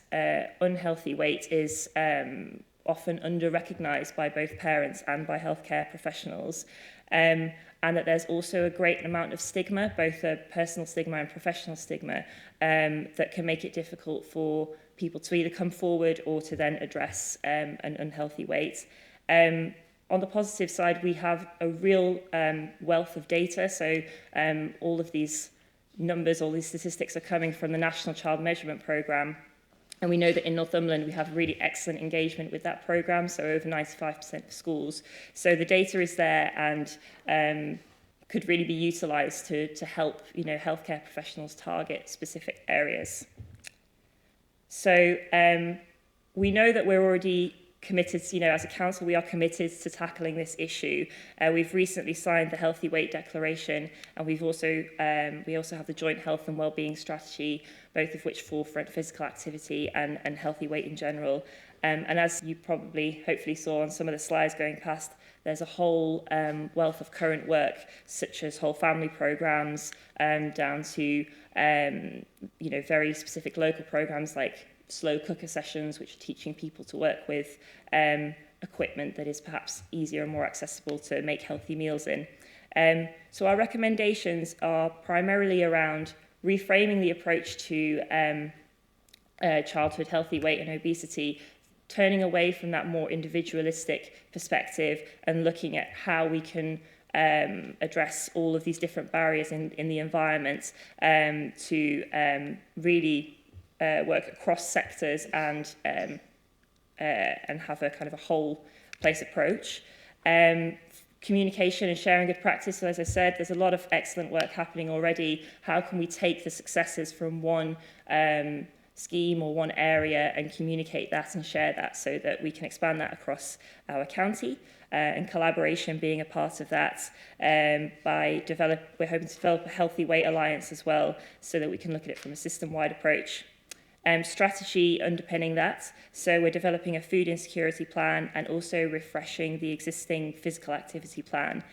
unhealthy weight is often under-recognised by both parents and by healthcare professionals. And that there's also a great amount of stigma, both a personal stigma and professional stigma, that can make it difficult for people to either come forward or to then address an unhealthy weight. On the positive side, we have a real wealth of data. So all of these numbers, all these statistics are coming from the National Child Measurement Programme. And we know that in Northumberland, we have really excellent engagement with that programme, so over 95% of schools. So the data is there and could really be utilised to help, healthcare professionals target specific areas. So we know that we're already committed, as a council, we are committed to tackling this issue. We've recently signed the Healthy Weight Declaration, and we also have the Joint Health and Wellbeing Strategy, both of which forefront physical activity and healthy weight in general. And as you hopefully saw on some of the slides going past, there's a whole wealth of current work, such as whole family programmes, down to very specific local programmes like slow cooker sessions, which are teaching people to work with equipment that is perhaps easier and more accessible to make healthy meals in. So our recommendations are primarily around reframing the approach to childhood healthy weight and obesity, turning away from that more individualistic perspective and looking at how we can address all of these different barriers in the environment to really work across sectors and have a kind of a whole place approach. Communication and sharing good practice. So as I said, there's a lot of excellent work happening already. How can we take the successes from one scheme or one area and communicate that and share that so that we can expand that across our county? And collaboration being a part of that. We're hoping to develop a Healthy Weight Alliance as well, so that we can look at it from a system-wide approach. Strategy underpinning that. So we're developing a food insecurity plan and also refreshing the existing physical activity plan,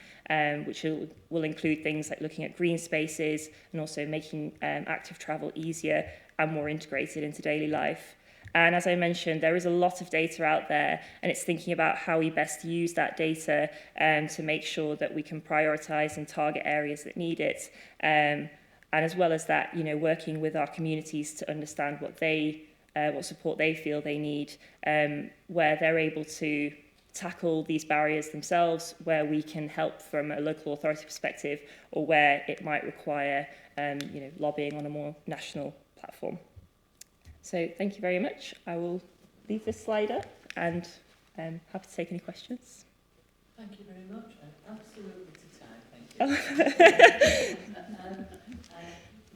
which will include things like looking at green spaces and also making active travel easier and more integrated into daily life. And as I mentioned, there is a lot of data out there, and it's thinking about how we best use that data to make sure that we can prioritise and target areas that need it. And as well as that, working with our communities to understand what support they feel they need, where they're able to tackle these barriers themselves, where we can help from a local authority perspective, or where it might require, lobbying on a more national platform. So thank you very much. I will leave this slide up and happy to take any questions. Thank you very much. Absolutely to time, thank you.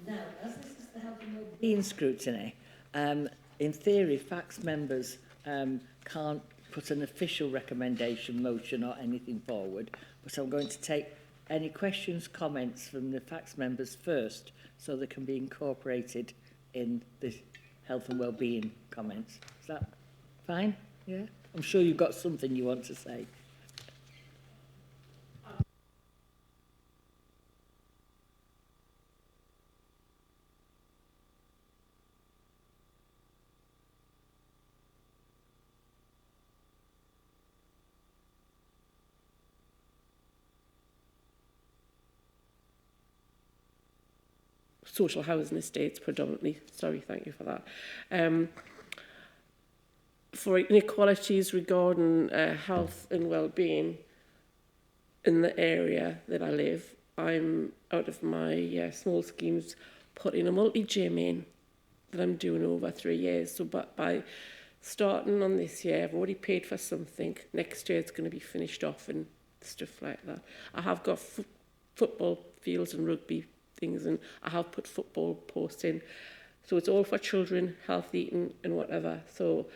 Now, as this is the health and wellbeing scrutiny, in theory, FACTS members can't put an official recommendation, motion or anything forward, but I'm going to take any questions, comments from the FACTS members first, so they can be incorporated in the health and wellbeing comments. Is that fine? Yeah? I'm sure you've got something you want to say. Social housing estates predominantly. Sorry, thank you for that. For inequalities regarding health and well-being in the area that I live, I'm out of my small schemes putting a multi-gym in that I'm doing over 3 years. So but by starting on this year, I've already paid for something. Next year it's going to be finished off and stuff like that. I have got football fields and rugby things, and I have put football posts in. So it's all for children, health eating and whatever. So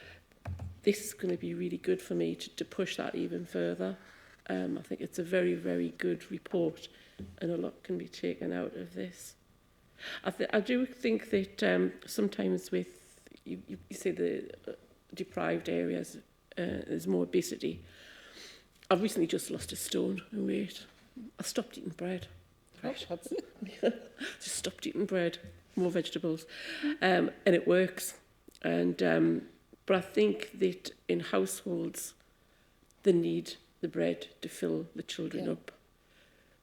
this is going to be really good for me to push that even further. I think it's a very, very good report, and a lot can be taken out of this. I do think that sometimes with, you say the deprived areas, there's more obesity. I've recently just lost a stone in weight. I stopped eating bread. Right. Just stopped eating bread, more vegetables. And it works. And but I think that in households, they need the bread to fill the children up.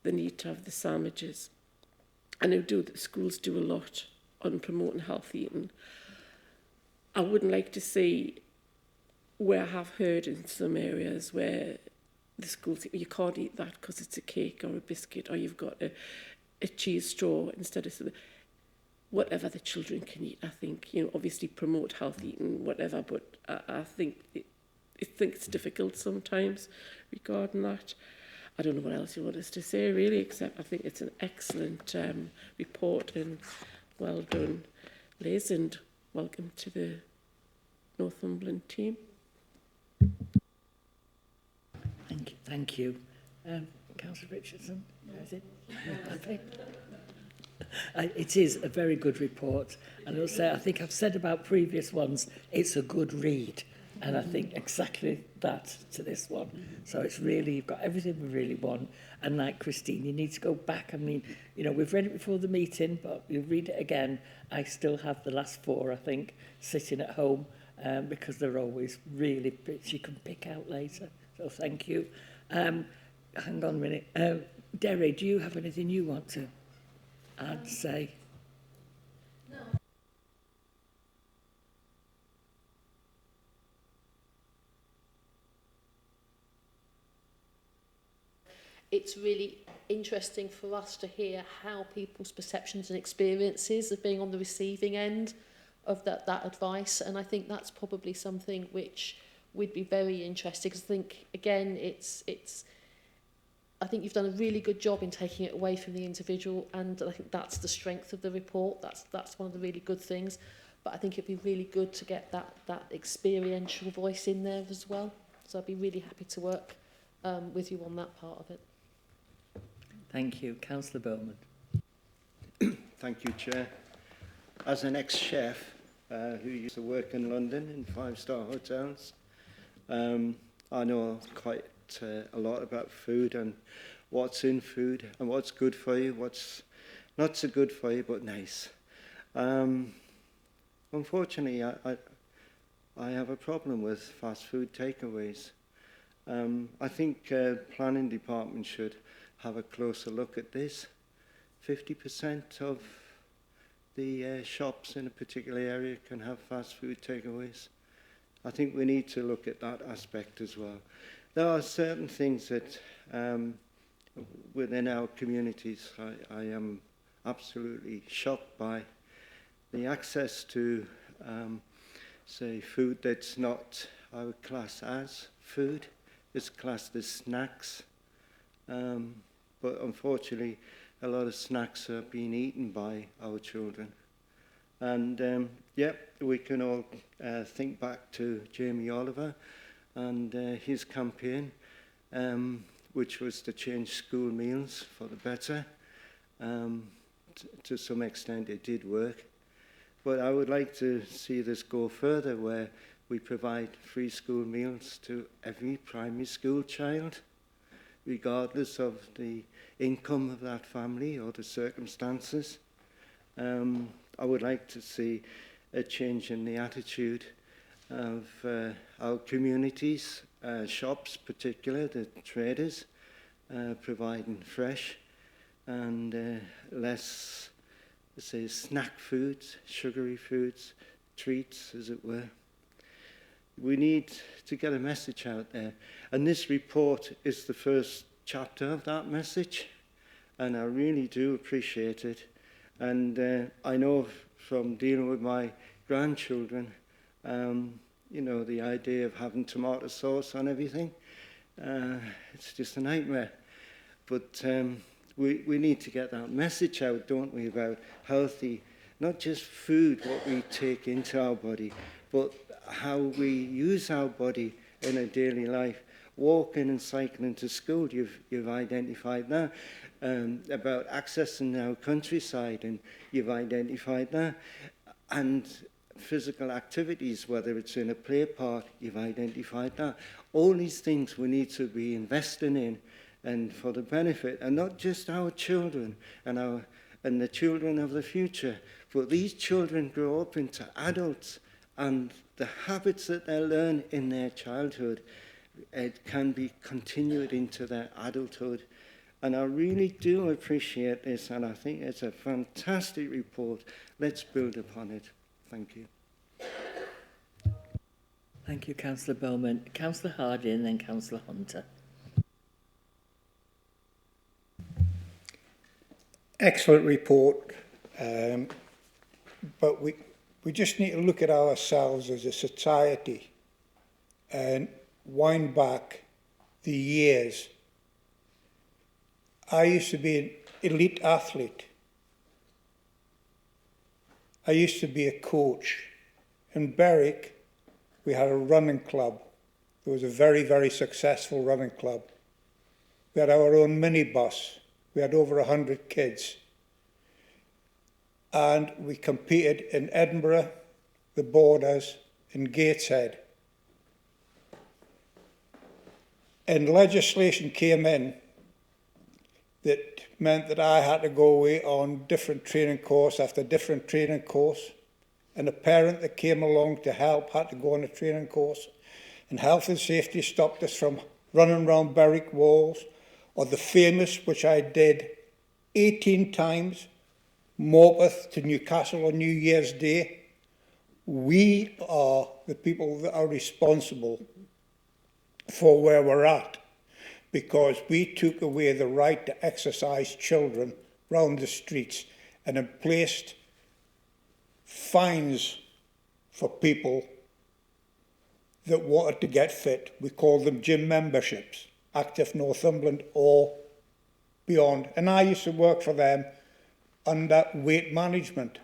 They need to have the sandwiches. And the schools do a lot on promoting healthy eating. I wouldn't like to see where I have heard in some areas where the schools say, you can't eat that because it's a cake or a biscuit, or you've got a cheese straw instead of whatever the children can eat. I think, obviously promote healthy eating, whatever, but I think it's difficult sometimes regarding that. I don't know what else you want us to say, really, except I think it's an excellent report, and well done, Liz, and welcome to the Northumberland team. Thank you. Councillor Richardson, is it? It is a very good report, and I'll say, I think I've said about previous ones, it's a good read, and I think exactly that to this one. So it's really, you've got everything we really want, and like Christine, you need to go back. I mean, we've read it before the meeting, but you read it again. I still have the last 4, I think, sitting at home, because they're always really bits you can pick out later. So thank you. Hang on a minute. Derry, do you have anything you want to add, say? No. It's really interesting for us to hear how people's perceptions and experiences of being on the receiving end of that advice, and I think that's probably something which would be very interesting, because I think, again, I think you've done a really good job in taking it away from the individual, and I think that's the strength of the report. That's one of the really good things. But I think it'd be really good to get that experiential voice in there as well. So I'd be really happy to work with you on that part of it. Thank you. Councillor Bowman. Thank you, Chair. As an ex-chef who used to work in London in 5-star hotels, I know quite a lot about food and what's in food and what's good for you, what's not so good for you, but nice. Unfortunately, I have a problem with fast food takeaways. I think planning department should have a closer look at this. 50% of the shops in a particular area can have fast food takeaways. I think we need to look at that aspect as well. There are certain things that within our communities I am absolutely shocked by. The access to, say, food that's not, I would class as food, is classed as snacks. But unfortunately, a lot of snacks are being eaten by our children. And we can all think back to Jamie Oliver and his campaign, which was to change school meals for the better. To some extent, it did work. But I would like to see this go further, where we provide free school meals to every primary school child, regardless of the income of that family or the circumstances. I would like to see a change in the attitude of our communities, shops particularly, the traders, providing fresh and less, say, snack foods, sugary foods, treats, as it were. We need to get a message out there. And this report is the first chapter of that message. And I really do appreciate it. And I know from dealing with my grandchildren, the idea of having tomato sauce on everything, it's just a nightmare. But we need to get that message out, don't we, about healthy, not just food, what we take into our body, but how we use our body in a daily life. Walking and cycling to school, you've identified that. About accessing our countryside, and you've identified that. And physical activities, whether it's in a play park, you've identified that. All these things we need to be investing in, and for the benefit, and not just our children and the children of the future, but these children grow up into adults, and the habits that they learn in their childhood, it can be continued into their adulthood. And I really do appreciate this, and I think it's a fantastic report. Let's build upon it. Thank you. Thank you, Councillor Bowman. Councillor Hardy and then Councillor Hunter. Excellent report, but we just need to look at ourselves as a society and wind back the years. I used to be an elite athlete. I used to be a coach. In Berwick, we had a running club. It was a very, very successful running club. We had our own minibus. We had over 100 kids. And we competed in Edinburgh, the Borders, and Gateshead. And legislation came in that meant that I had to go away on different training course after different training course. And a parent that came along to help had to go on a training course. And health and safety stopped us from running around Berwick walls, or the famous, which I did 18 times, Morpeth to Newcastle on New Year's Day. We are the people that are responsible for where we're at, because we took away the right to exercise children round the streets and have placed fines for people that wanted to get fit. We call them gym memberships, Active Northumberland or beyond. And I used to work for them under weight management.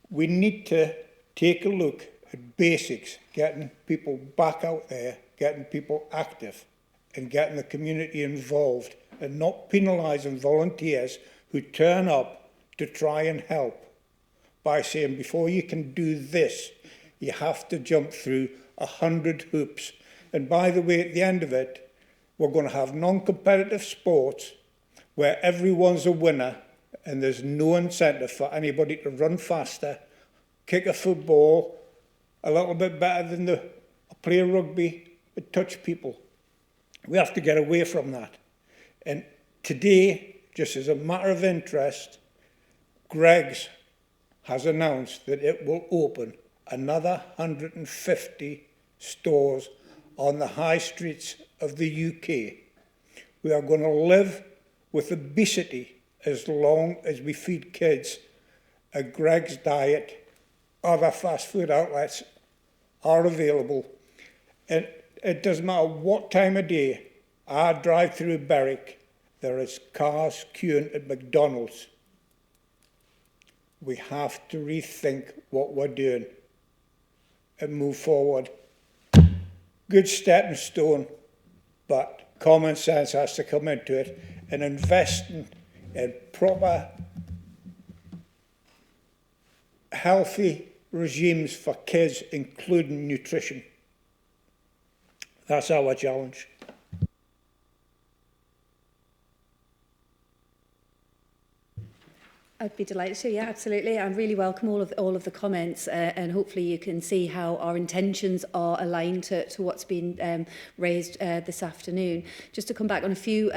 We need to take a look at basics, getting people back out there, getting people active and getting the community involved, and not penalising volunteers who turn up to try and help by saying, before you can do this, you have to jump through 100 hoops. And by the way, at the end of it, we're going to have non-competitive sports where everyone's a winner and there's no incentive for anybody to run faster, kick a football a little bit better than play rugby, but touch people. We have to get away from that. And today, just as a matter of interest, Greggs has announced that it will open another 150 stores on the high streets of the UK. We are going to live with obesity as long as we feed kids a Greggs diet. Other fast food outlets are available. And it doesn't matter what time of day I drive through Berwick, there is cars queuing at McDonald's. We have to rethink what we're doing and move forward. Good stepping stone, but common sense has to come into it, and investing in proper, healthy regimes for kids, including nutrition. That's our challenge. I'd be delighted to, yeah, absolutely. I really welcome all of the comments, and hopefully you can see how our intentions are aligned to what's been raised this afternoon. Just to come back on a few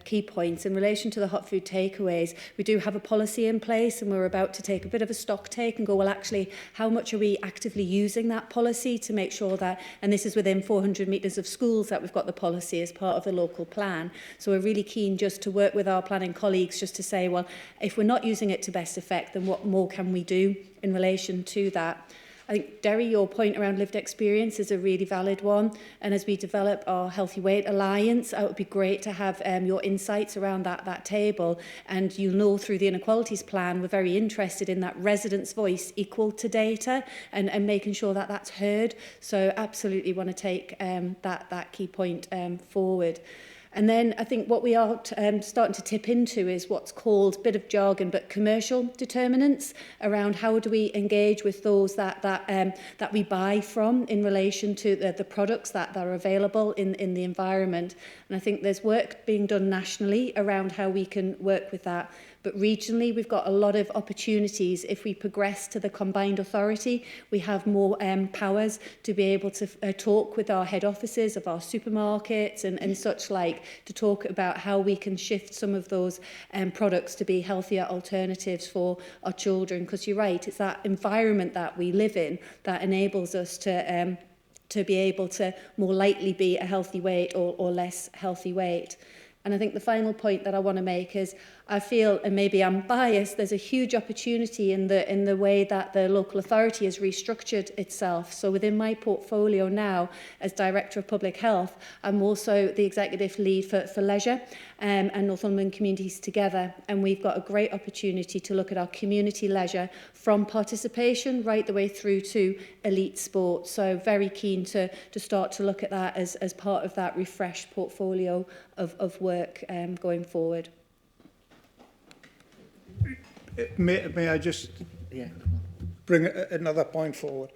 key points in relation to the hot food takeaways, we do have a policy in place, and we're about to take a bit of a stock take and go, well, actually, how much are we actively using that policy to make sure that, and this is within 400 metres of schools that we've got the policy as part of the local plan. So we're really keen just to work with our planning colleagues just to say, well, if we're not using it to best effect, then what more can we do in relation to that? I think, Derry, your point around lived experience is a really valid one. And as we develop our Healthy Weight Alliance, it would be great to have your insights around that table. And you'll know through the Inequalities Plan, we're very interested in that residents' voice equal to data and making sure that that's heard. So absolutely want to take that key point forward. And then I think what we are starting to tip into is what's called, a bit of jargon, but commercial determinants around how do we engage with those that we buy from in relation to the products that are available in the environment. And I think there's work being done nationally around how we can work with that. But regionally, we've got a lot of opportunities. If we progress to the combined authority, we have more powers to be able to talk with our head offices of our supermarkets and such like, to talk about how we can shift some of those products to be healthier alternatives for our children. Because you're right, it's that environment that we live in that enables us to be able to more likely be a healthy weight or less healthy weight. And I think the final point that I want to make is I feel, and maybe I'm biased, there's a huge opportunity in the way that the local authority has restructured itself. So within my portfolio now, as Director of Public Health, I'm also the Executive Lead for Leisure and Northumberland Communities Together. And we've got a great opportunity to look at our community leisure from participation right the way through to elite sport. So very keen to start to look at that as part of that refreshed portfolio of work going forward. May I just bring another point forward?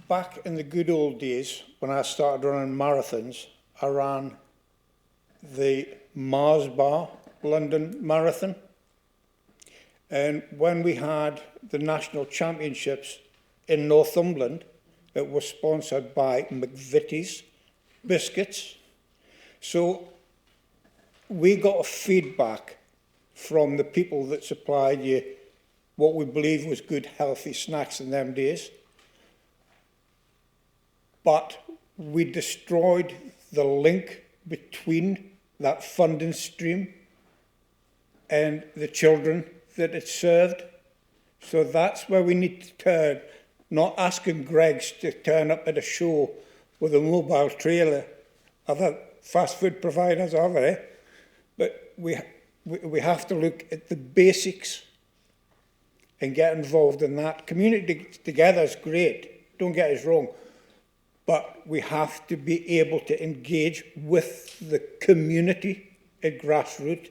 Back in the good old days, when I started running marathons, I ran the Mars Bar London Marathon. And when we had the national championships in Northumberland, it was sponsored by McVitie's Biscuits. So we got a feedback from the people that supplied you what we believe was good, healthy snacks in them days. But we destroyed the link between that funding stream and the children that it served. So that's where we need to turn, not asking Greggs to turn up at a show with a mobile trailer. Other fast food providers are there, but we have to look at the basics and get involved in that. Community together is great, don't get us wrong, but we have to be able to engage with the community at grassroots.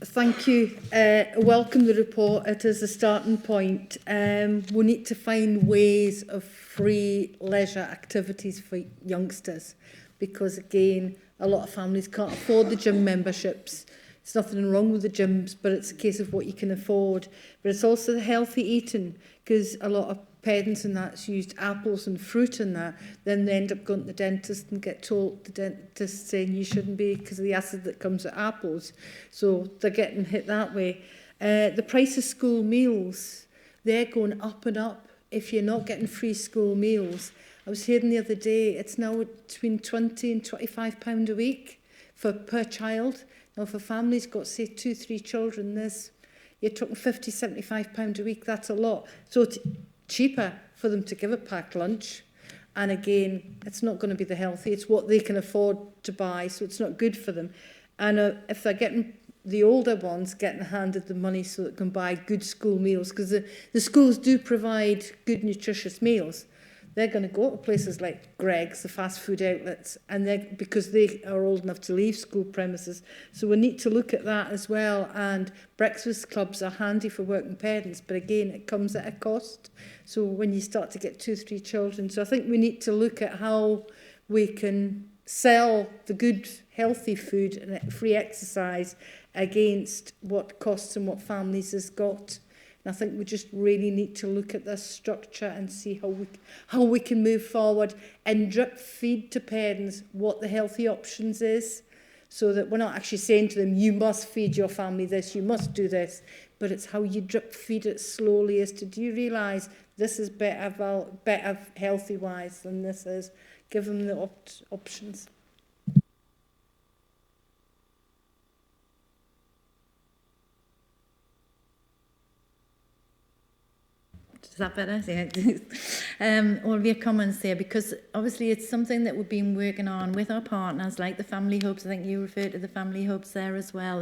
Thank you. Welcome the report. It is a starting point. We need to find ways of free leisure activities for youngsters because, again, a lot of families can't afford the gym memberships. There's nothing wrong with the gyms, but it's a case of what you can afford. But it's also the healthy eating because a lot of parents and that's used apples and fruit and that, then they end up going to the dentist and get told the dentist saying you shouldn't be because of the acid that comes with apples. So they're getting hit that way. The price of school meals, they're going up and up if you're not getting free school meals. I was hearing the other day, it's now between £20 and £25 a week per child. Now, if a family's got, say, 2-3 children, you're talking £50, £75 a week. That's a lot. So it's cheaper for them to give a packed lunch. And again, it's not going to be the healthy. It's what they can afford to buy, so it's not good for them. And if they're getting the older ones, getting handed the money so that they can buy good school meals, because the schools do provide good, nutritious meals. They're going to go to places like Greggs, the fast food outlets, and because they are old enough to leave school premises. So we need to look at that as well. And breakfast clubs are handy for working parents, but again, it comes at a cost. So when you start to get 2-3 children, so I think we need to look at how we can sell the good, healthy food and free exercise against what costs and what families has got. And I think we just really need to look at this structure and see how we can move forward and drip feed to parents what the healthy options is, so that we're not actually saying to them, you must feed your family this, you must do this, but it's how you drip feed it slowly as to, do you realise this is better healthy-wise than this is? Give them the options. Is that better? Yeah. All of your comments there, because obviously it's something that we've been working on with our partners, like the family hubs. I think you referred to the family hubs there as well.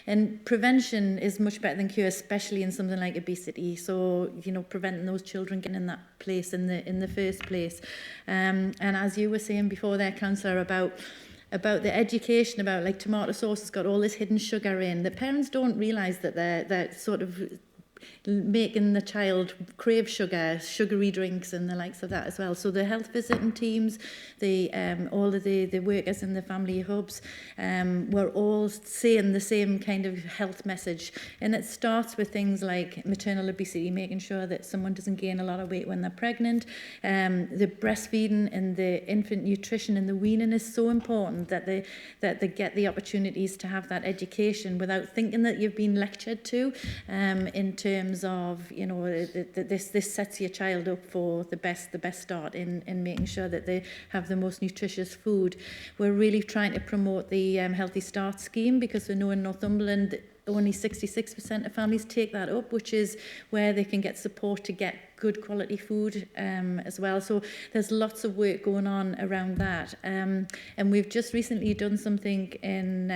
And prevention is much better than cure, especially in something like obesity. So, you know, preventing those children getting in that place in the first place. And as you were saying before there, Councillor, about the education, about like tomato sauce has got all this hidden sugar in. The parents don't realise that they're sort of making the child crave sugar, sugary drinks and the likes of that as well. So the health visiting teams, all of the workers in the family hubs, were all saying the same kind of health message. And it starts with things like maternal obesity, making sure that someone doesn't gain a lot of weight when they're pregnant. The breastfeeding and the infant nutrition and the weaning is so important that they get the opportunities to have that education without thinking that you've been lectured to, in terms of, you know, this sets your child up for the best start in making sure that they have the most nutritious food. We're really trying to promote the Healthy Start scheme, because we know in Northumberland only 66% of families take that up, which is where they can get support to get good quality food as well. So there's lots of work going on around that. And we've just recently done something in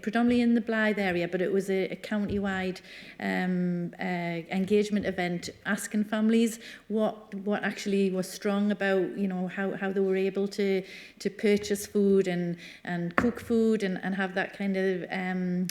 predominantly in the Blythe area, but it was a county-wide engagement event, asking families what actually was strong about, you know, how they were able to purchase food and cook food and have that kind of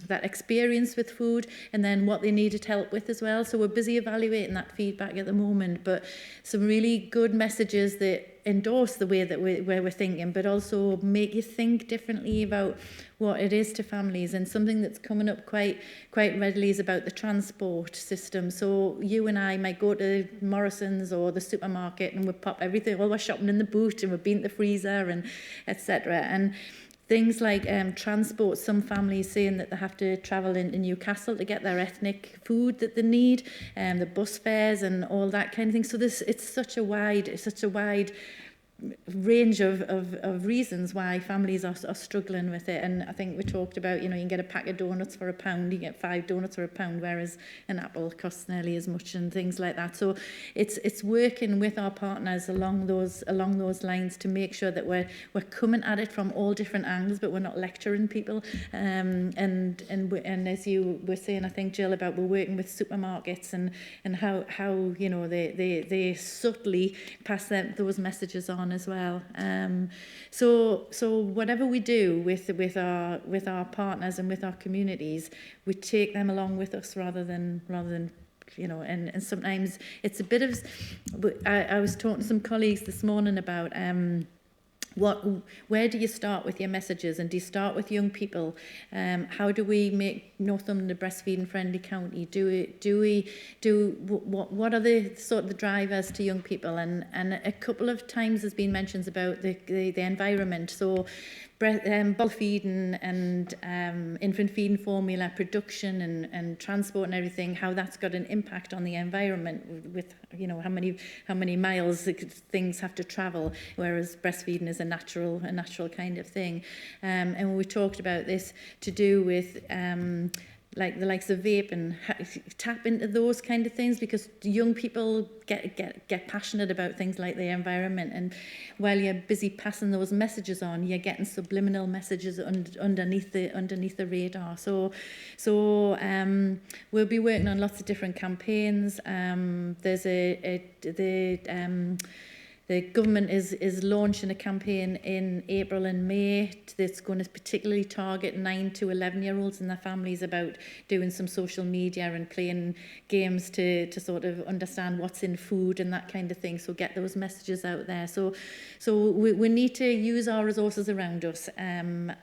that experience with food, and then what they needed help with as well. So we're busy evaluating that feedback at the moment, but some really good messages that endorse the way that we're thinking, but also make you think differently about what it is to families. And something that's coming up quite readily is about the transport system. So you and I might go to Morrison's or the supermarket and we pop everything, all we're shopping in the boot and we've been to the freezer and etc. And things like transport, some families saying that they have to travel into Newcastle to get their ethnic food that they need, the bus fares and all that kind of thing. So it's such a wide range of reasons why families are struggling with it. And I think we talked about, you know, you can get a pack of donuts for £1, you get 5 donuts for £1, whereas an apple costs nearly as much and things like that. So it's working with our partners along those lines to make sure that we're coming at it from all different angles, but we're not lecturing people. And as you were saying, I think, Jill, about we're working with supermarkets and how you know they subtly pass those messages on as well. So whatever we do with our partners and with our communities, we take them along with us rather than you know, and sometimes it's a bit of, I was talking to some colleagues this morning about where do you start with your messages, and do you start with young people? How do we make Northumberland a breastfeeding friendly county? What are the sort of the drivers to young people? And a couple of times there's been mentions about the environment. So bottle feeding and infant feeding formula production and transport and everything, how that's got an impact on the environment with, you know, how many miles things have to travel, whereas breastfeeding is a natural kind of thing. And we talked about this to do with like the likes of vape, and tap into those kind of things, because young people get passionate about things like the environment, and while you're busy passing those messages on, you're getting subliminal messages underneath the radar. So we'll be working on lots of different campaigns. There's the government is launching a campaign in April and May that's going to particularly target 9 to 11-year-olds and their families about doing some social media and playing games to sort of understand what's in food and that kind of thing. So get those messages out there. So we need to use our resources around us and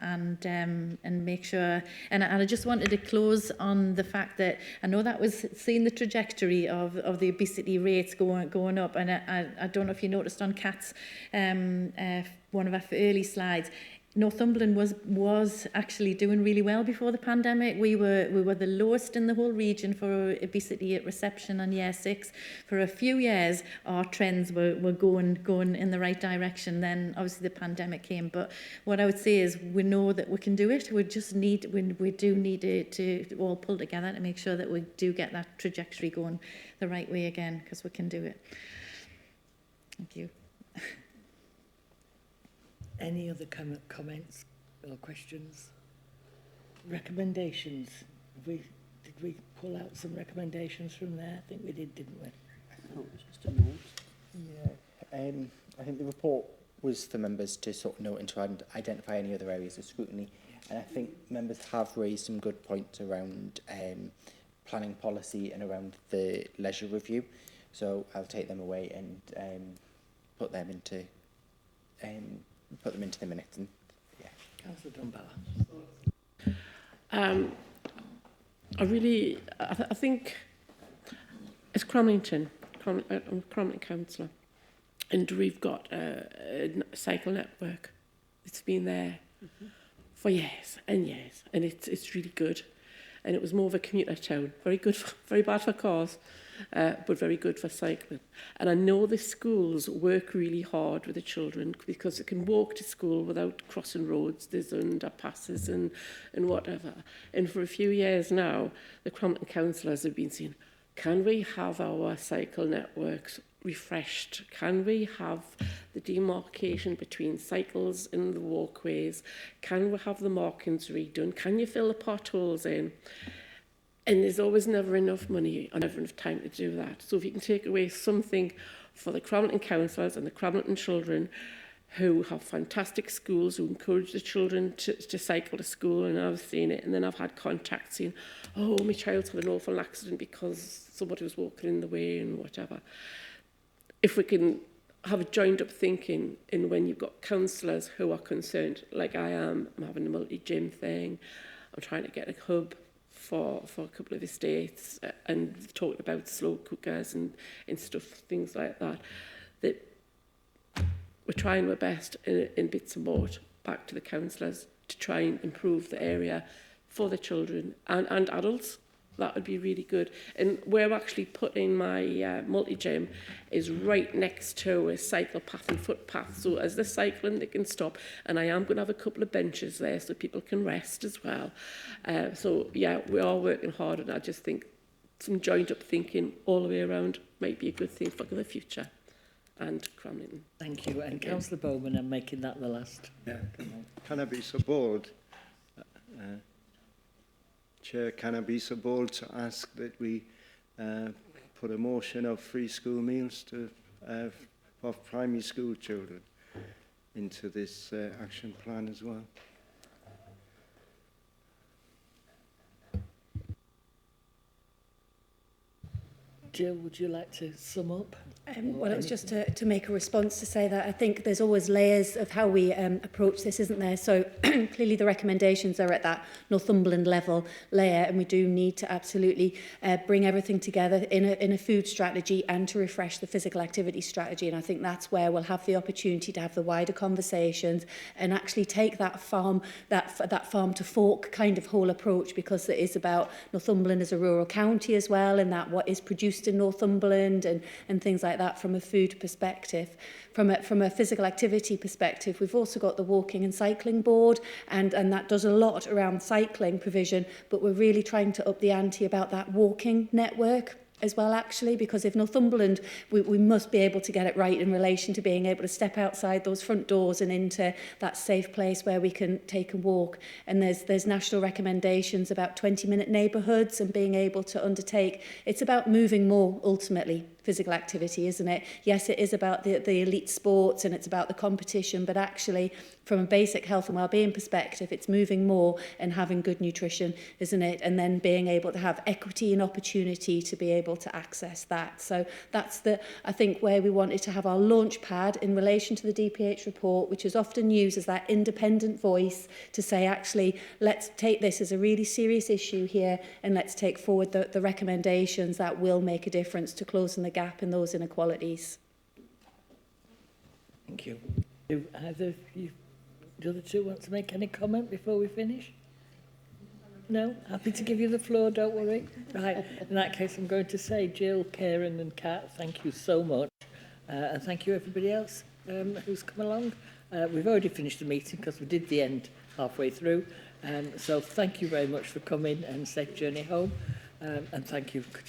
make sure. And I just wanted to close on the fact that I know that was seeing the trajectory of the obesity rates going up, and I don't know if you noticed on Kat's one of our early slides, Northumberland was actually doing really well before the pandemic. We were the lowest in the whole region for obesity at reception and year 6. For a few years, our trends were going in the right direction. Then obviously the pandemic came. But what I would say is we know that we can do it. We do need to all pull together to make sure that we do get that trajectory going the right way again, because we can do it. Thank you. Any other comments or questions? Recommendations? Did we pull out some recommendations from there? I think we did, didn't we? Oh, just a note. Yeah, I think the report was for members to sort of note and to identify any other areas of scrutiny. And I think members have raised some good points around planning policy and around the leisure review. So I'll take them away and put them into the minutes. And yeah. Councillor Dunbar. I think it's Cromlington. I'm Cromlington councillor, and we've got a cycle network. It's been there for years and years, and it's really good. And it was more of a commuter town. Very good, very bad for cars, but very good for cycling. And I know the schools work really hard with the children because they can walk to school without crossing roads. There's underpasses and whatever. And for a few years now, the Cromlington councillors have been saying, can we have our cycle networks refreshed? Can we have the demarcation between cycles and the walkways? Can we have the markings redone? Can you fill the potholes in? And there's always never enough money and never enough time to do that. So if you can take away something for the Cromlington councillors and the Cromlington children who have fantastic schools, who encourage the children to cycle to school, and I've seen it, and then I've had contact saying, oh, my child's had an awful accident because somebody was walking in the way and whatever. If we can have a joined up thinking in when you've got councillors who are concerned, like I am, I'm having a multi-gym thing, I'm trying to get a hub for a couple of estates, and talking about slow cookers and stuff, things like that, that we're trying our best in bits and board back to the councillors to try and improve the area for the children and adults. That would be really good. And where I'm actually putting my multi-gym is right next to a cycle path and footpath. So as they're cycling, they can stop. And I am going to have a couple of benches there so people can rest as well. So, yeah, we are working hard. And I just think some joined up thinking all the way around might be a good thing for the future. And Cromlington. Thank you. And Councillor Bowman, I'm making that the last. Yeah. Can I be so bold? Chair, can I be so bold to ask that we put a motion of free school meals for primary school children into this action plan as well? Jill, would you like to sum up? Well, it was just to make a response to say that I think there's always layers of how we approach this, isn't there? So clearly the recommendations are at that Northumberland level layer, and we do need to absolutely bring everything together in a food strategy and to refresh the physical activity strategy. And I think that's where we'll have the opportunity to have the wider conversations and actually take that farm to fork kind of whole approach, because it is about Northumberland as a rural county as well, and that what is produced in Northumberland and things like that from a food perspective. From a physical activity perspective, we've also got the walking and cycling board, and that does a lot around cycling provision, but we're really trying to up the ante about that walking network as well, actually, because if Northumberland, we must be able to get it right in relation to being able to step outside those front doors and into that safe place where we can take a walk. And there's national recommendations about 20-minute neighbourhoods and being able to undertake. It's about moving more, ultimately, physical activity, isn't it? Yes, it is about the elite sports and it's about the competition, but actually, from a basic health and wellbeing perspective, it's moving more and having good nutrition, isn't it? And then being able to have equity and opportunity to be able to access that. So that's I think, where we wanted to have our launch pad in relation to the DPH report, which is often used as that independent voice to say, actually, let's take this as a really serious issue here and let's take forward the recommendations that will make a difference to closing the gap in those inequalities. Thank you. Either you the other two want to make any comment before we finish? No? Happy to give you the floor, don't worry. Right, in that case, I'm going to say, Jill, Karen and Kat, thank you so much. And thank you everybody else who's come along. We've already finished the meeting because we did the end halfway through. So thank you very much for coming and safe journey home. And thank you. Could you